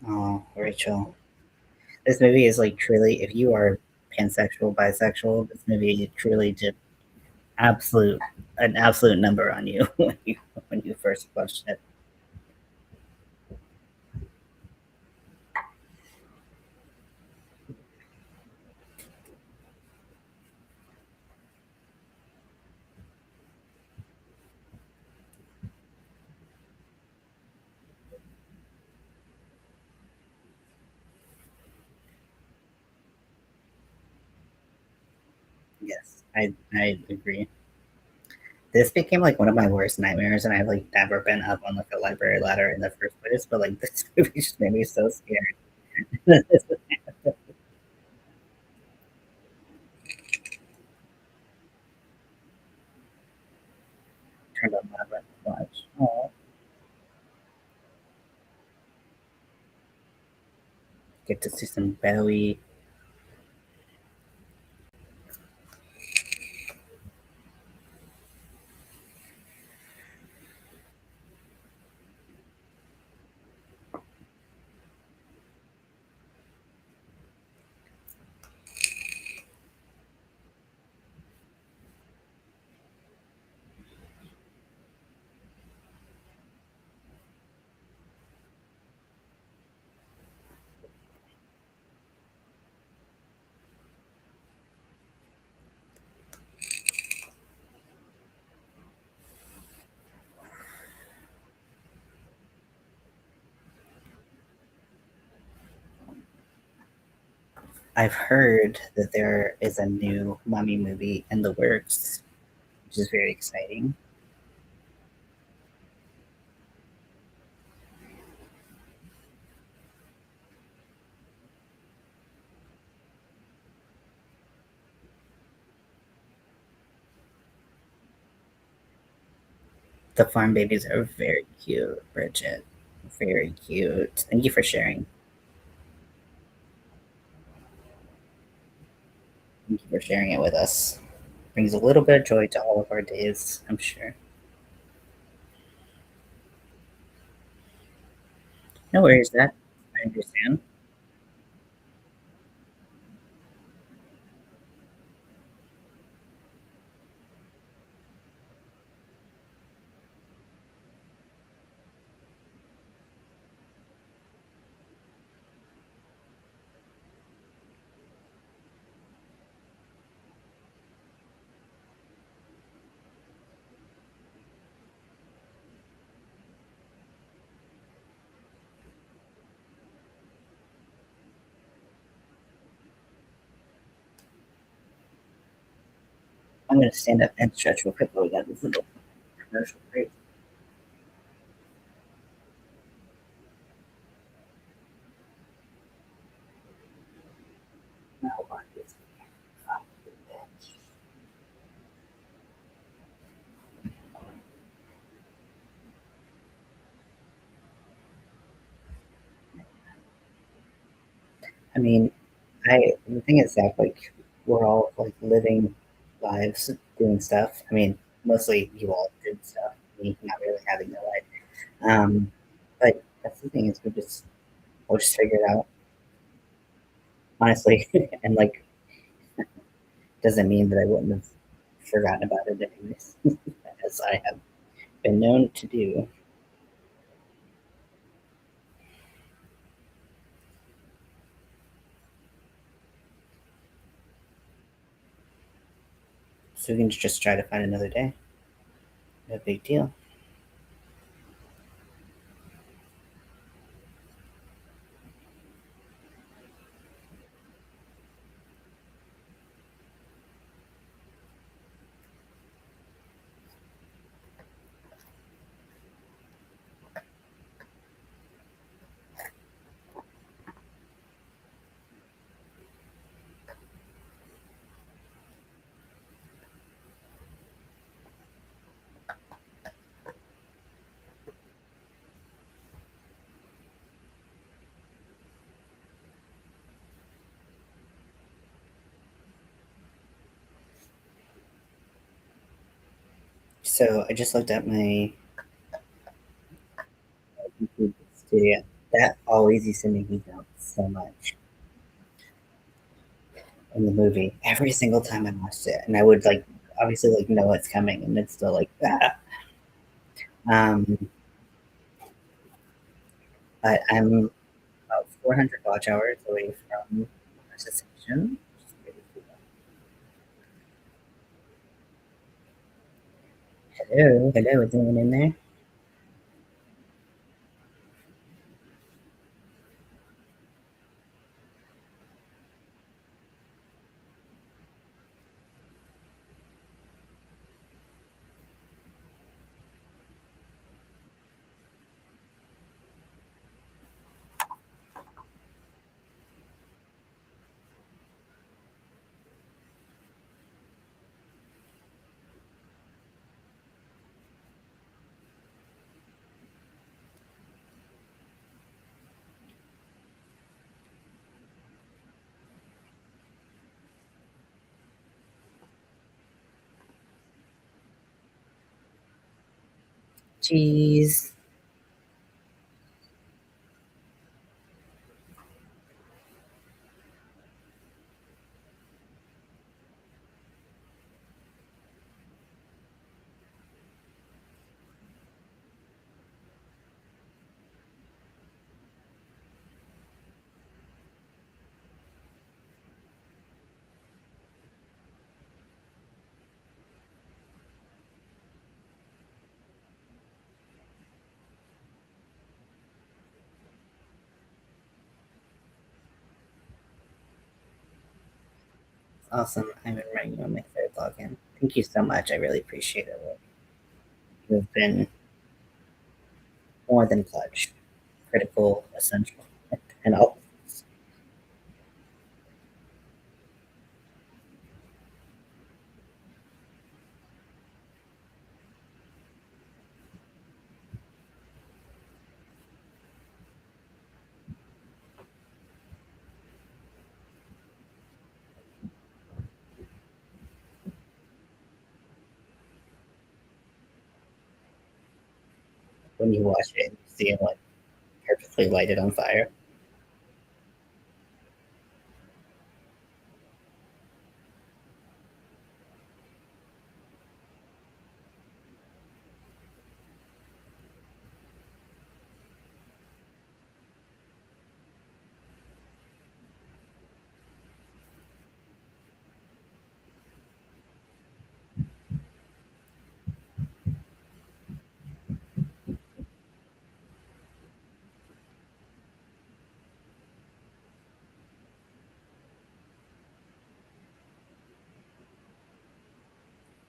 Oh, Rachel. This movie is like truly, if you are pansexual, bisexual, this movie truly did absolute an absolute number on you when you first watched it. Yes, I agree. This became like one of my worst nightmares, and I've like never been up on like a library ladder in the first place. But like this movie just made me so scared. Turned on my breath to watch. Oh, get to see some Bowie. I've heard that there is a new Mummy movie in the works, which is very exciting. The farm babies are very cute, Bridget. Very cute. Thank you for sharing. Thank you for sharing it with us. Brings a little bit of joy to all of our days, I'm sure. No worries, that I understand. I'm gonna stand up and stretch real quick while we got this little commercial break. Now, what is I mean, the thing is that like we're all like living lives, doing stuff. I mean, mostly you all did stuff. Me not really having a life. But that's the thing is we'll just figure it out honestly, and like doesn't mean that I wouldn't have forgotten about it anyways, as I have been known to do. So we can just try to find another day. No big deal. So I just looked at my YouTube studio. That always used to make me jump so much in the movie. Every single time I watched it, and I would like obviously like know what's coming, and it's still like ah. Um, but I'm about 400 watch hours away from cessation. Hello, hello, is anyone in there? Jeez. Awesome. I'm enrolling on my third login. Thank you so much. I really appreciate it. You've been more than clutch, critical, essential, and all. When you watch it and you see it like perfectly lighted on fire.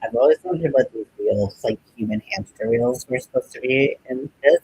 I've always wondered what these wheels, like human hamster wheels, were supposed to be in this.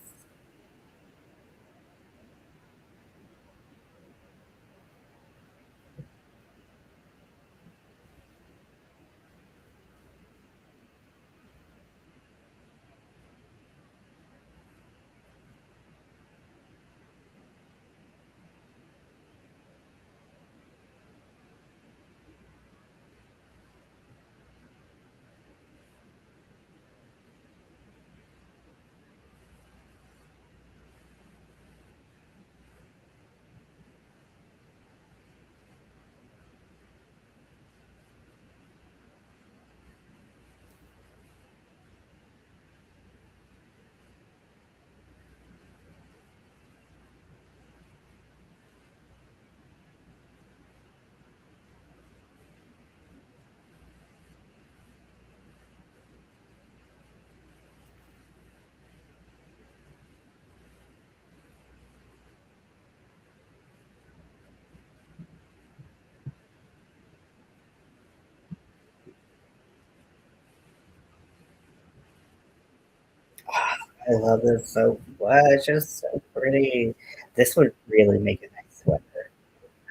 I love this so much. It's so pretty. This would really make a nice sweater.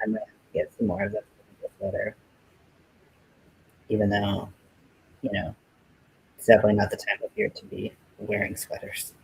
I'm gonna get some more of this sweater, even though you know it's definitely not the time of year to be wearing sweaters.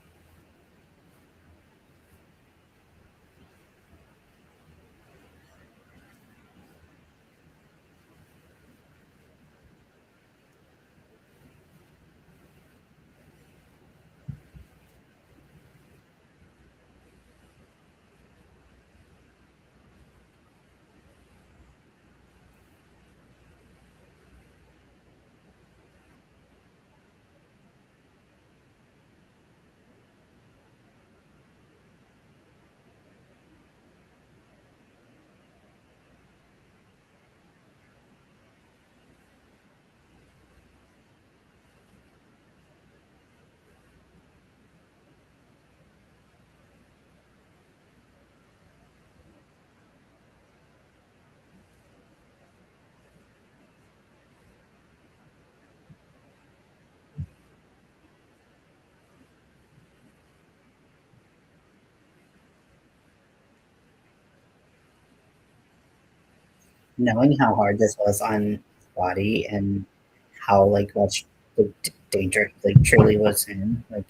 knowing how hard this was on his body and how like much the danger like truly was in, like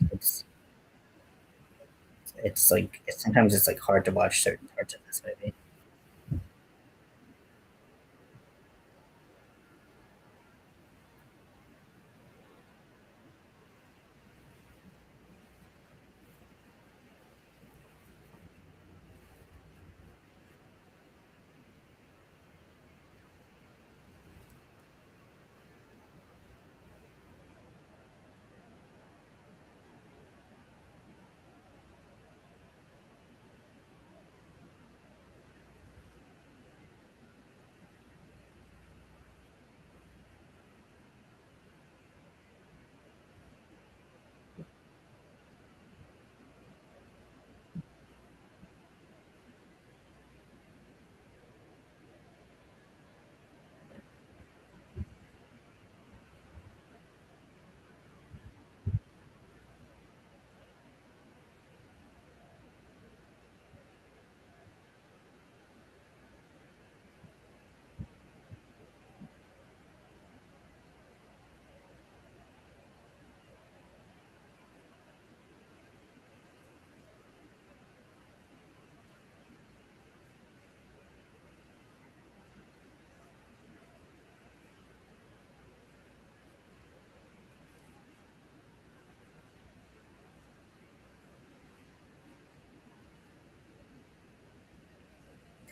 it's like sometimes it's like hard to watch certain parts of this movie.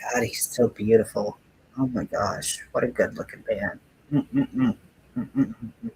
God, he's so beautiful. Oh my gosh, what a good looking man. Mm-mm-mm. Mm-mm-mm.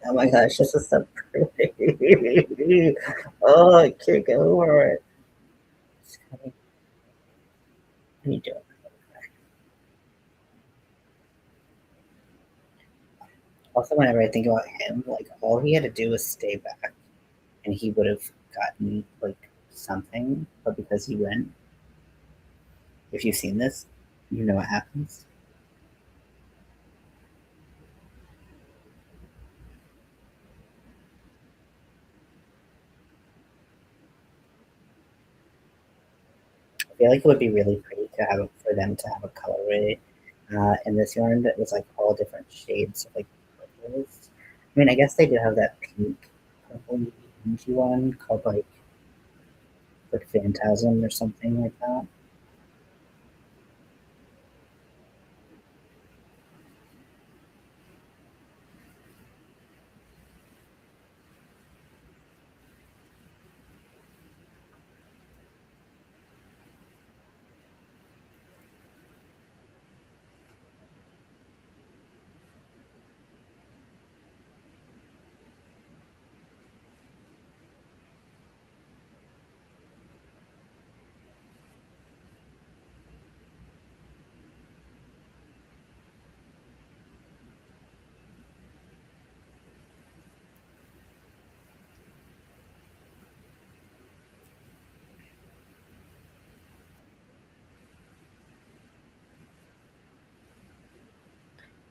Oh my gosh, this is so pretty. Oh, I can't get over it. What are you doing? Also, whenever I think about him, like all he had to do was stay back, and he would have gotten like something. But because he went, if you've seen this, you know what happens. I feel like it would be really pretty to have for them to have a colorway in this yarn that was like all different shades of like purples. I mean, I guess they do have that pink, purple, orangey one called like Phantasm or something like that.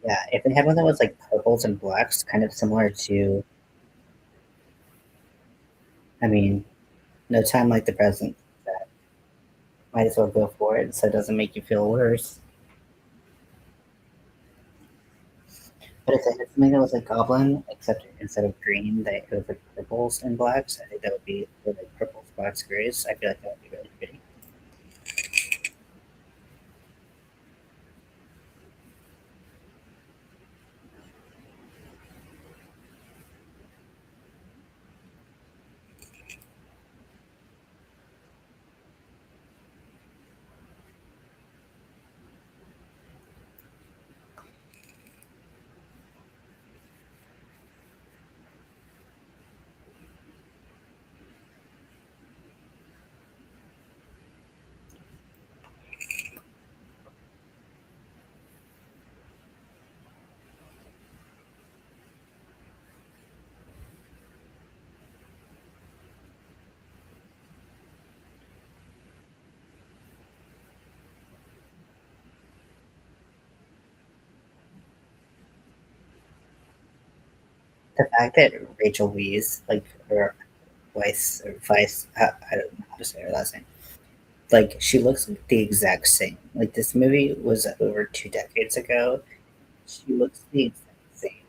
Yeah, if they had one that was like purples and blacks, kind of similar to, I mean, No Time Like the Present, that might as well go for it so it doesn't make you feel worse. But if they had something that was like Goblin, except instead of green, they it was like purples and blacks, I think that would be or like purples, blacks, grays. I feel like that would be really pretty. The fact that Rachel Weisz, like, or Vice, I don't know how to say her last name. Like, she looks the exact same. Like, this movie was over 2 decades ago. She looks the exact same,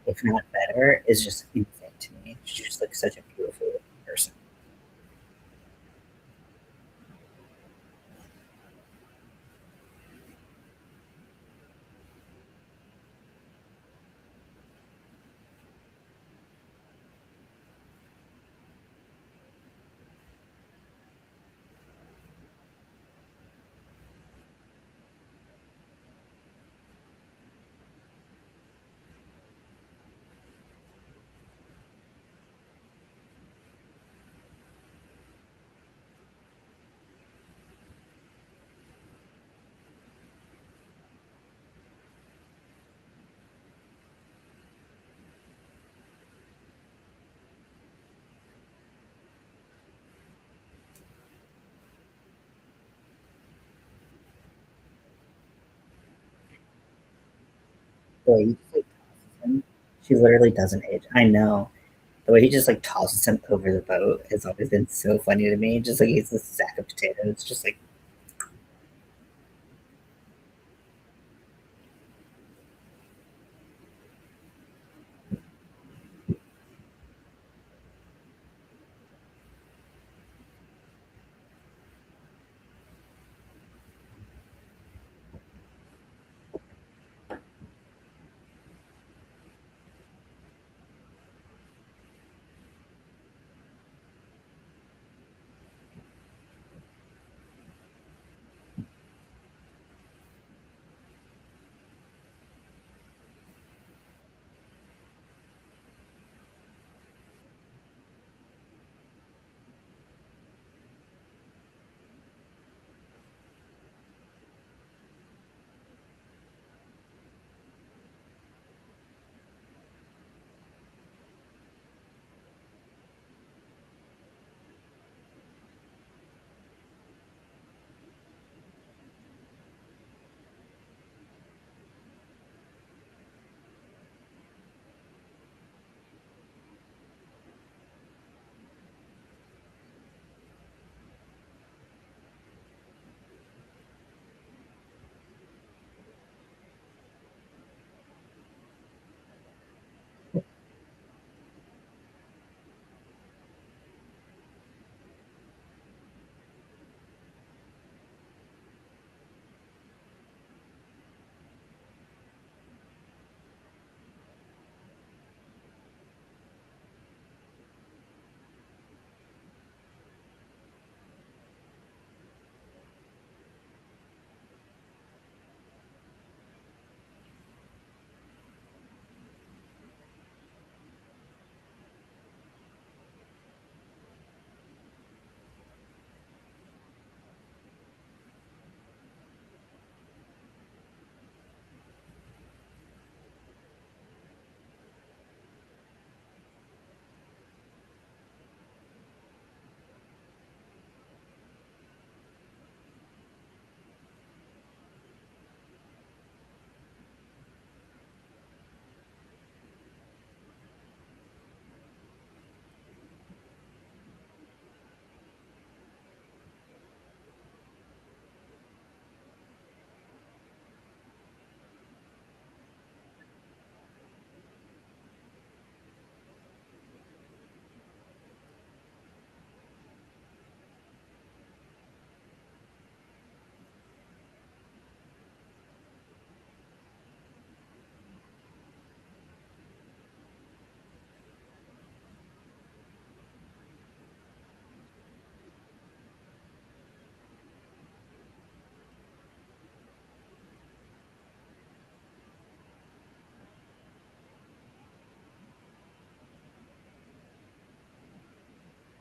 if not better. Is just insane to me. She just looks such a beautiful person. The way he just like tosses him, she literally doesn't age. I know. The way he just like tosses him over the boat has always been so funny to me. Just like he's a sack of potatoes. Just like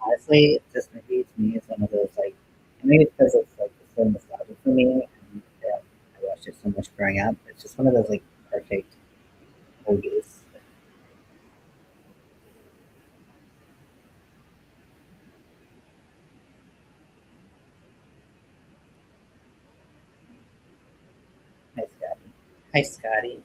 honestly, this movie to me is one of those like maybe because it's like so nostalgic for me and I watched it so much growing up. It's just one of those like perfect movies. Hi Scotty. Hi Scotty.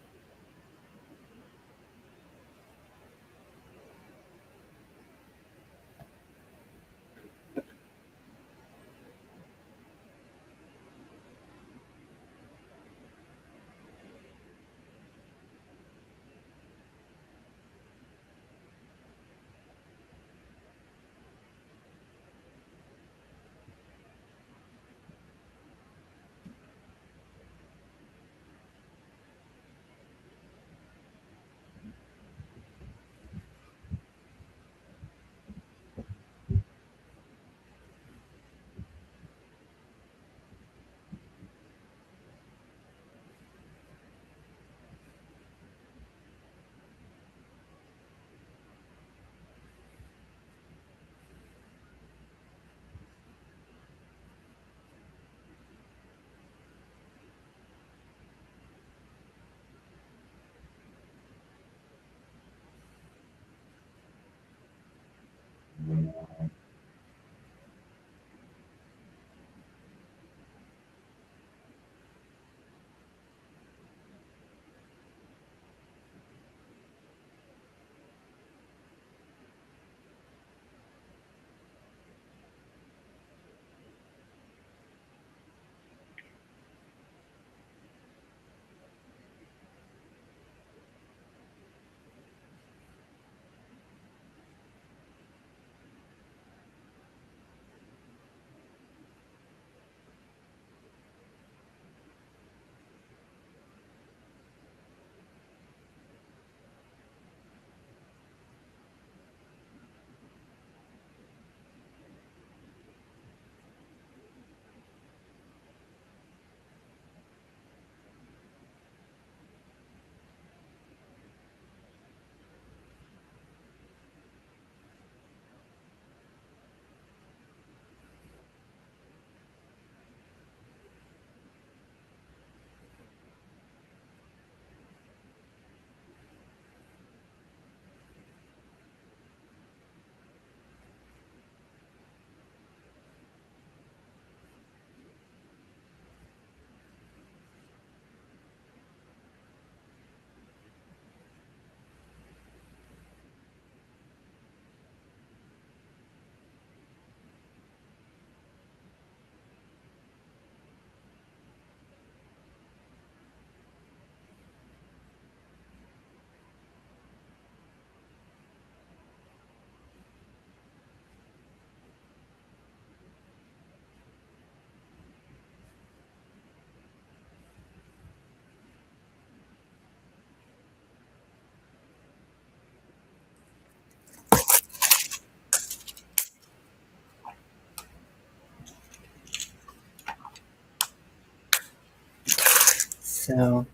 So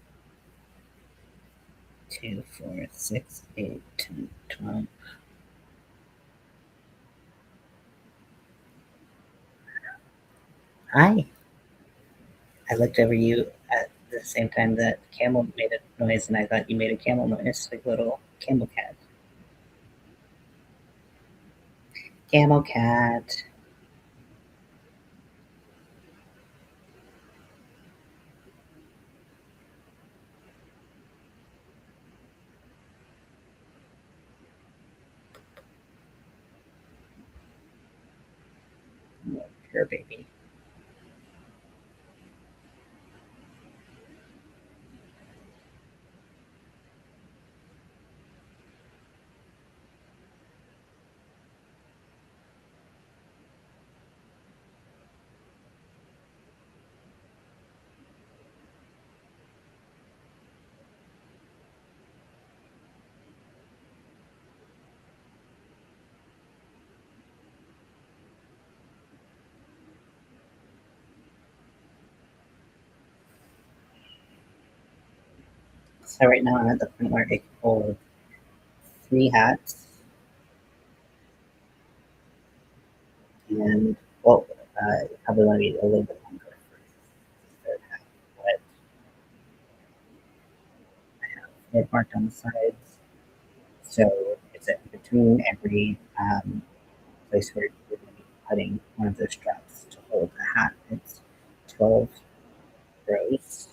2, 4, 6, 8, 10, 12. Hi. I looked over you at the same time that camel made a noise, and I thought you made a camel noise, like a little camel cat. Camel cat. Pure baby. So right now I'm at the point where I can hold 3 hats and well, probably want to be a little bit longer for the third hat, but I have it marked on the sides, so it's in between every place where you're going to be putting one of those straps to hold the hat. It's 12 rows.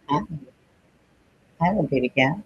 Hi, hi, little baby cat.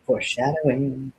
Foreshadowing.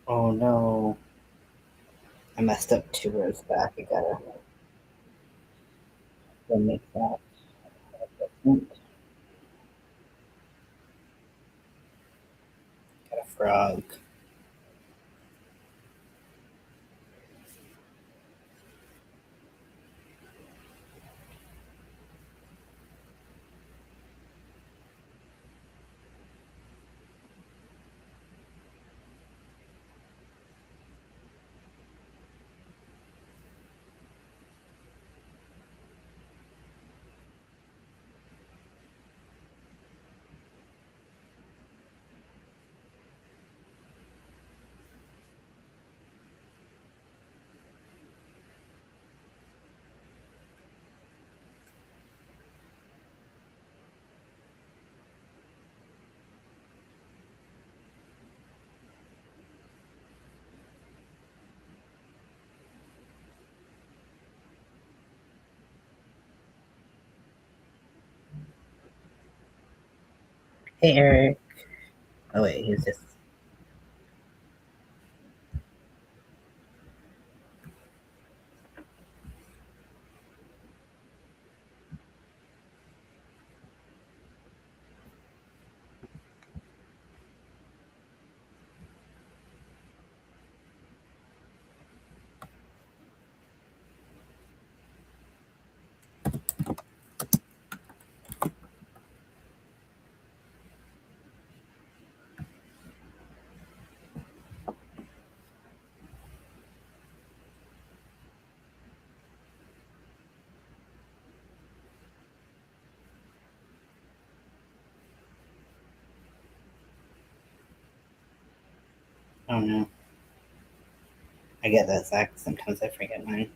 Oh no, I messed up 2 rows back. I gotta go make that. Got a frog. Hey, Eric. Oh wait, he's just. Oh no, I get that, Zach. Sometimes I forget mine.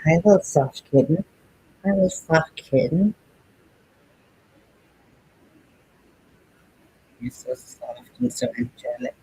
Hi, little soft kitten. Hi, little soft kitten. You're so soft and so angelic.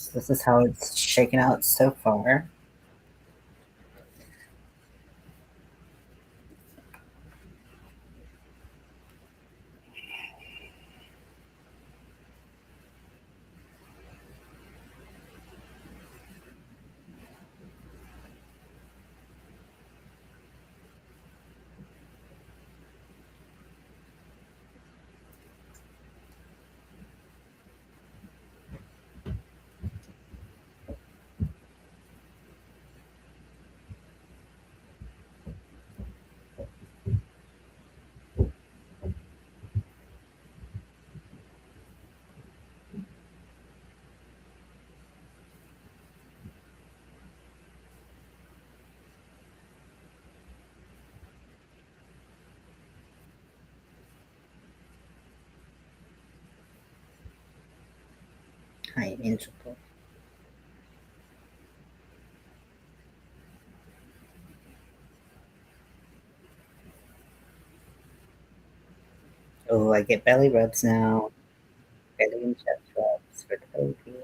So this is how it's shaken out so far. Hi, Angel. Oh, I get belly rubs now. Belly and chest rubs for Toby.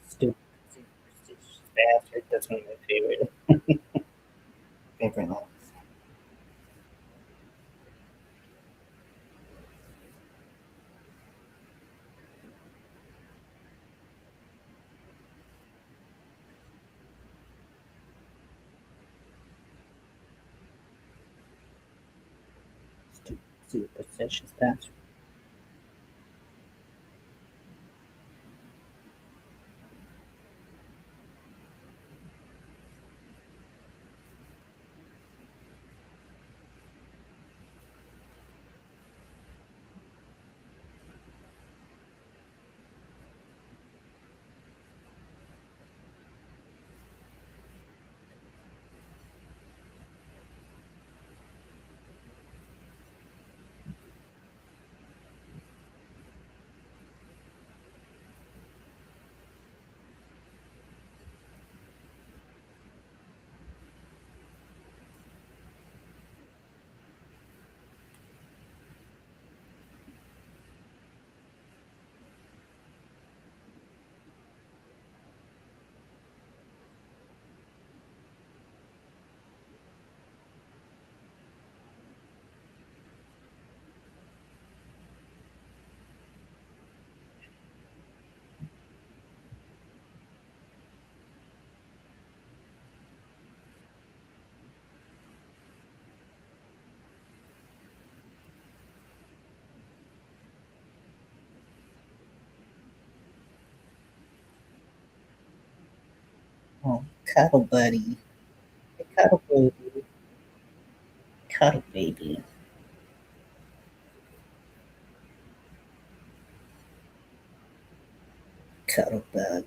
Stupid, superstitious bastard. That's one of my favorite lines. Stupid, superstitious bastard. Oh, cuddle buddy. Hey, cuddle baby. Cuddle baby. Cuddle bug.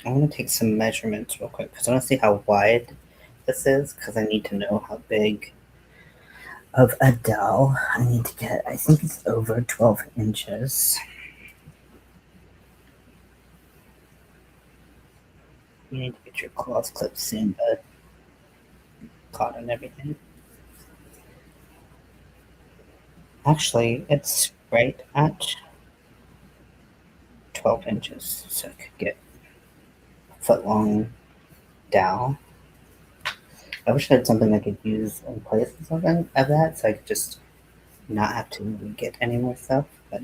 I want to take some measurements real quick because I want to see how wide this is because I need to know how big of a dell I need to get. I think it's over 12 inches. You need to get your claws clipped soon, but caught and everything. Actually, it's right at 12 inches, so I could get a foot long dowel. I wish I had something I could use in place of something of that, so I could just not have to get any more stuff, but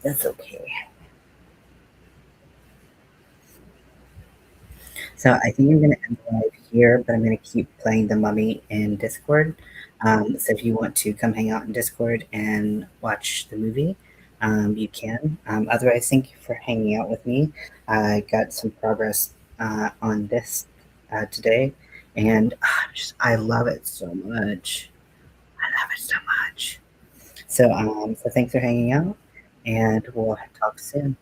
that's okay. So I think I'm going to end the live here, but I'm going to keep playing the Mummy in Discord. So if you want to come hang out in Discord and watch the movie, you can. Otherwise, thank you for hanging out with me. I got some progress on this today, and I love it so much. I love it so much. So thanks for hanging out, and we'll talk soon.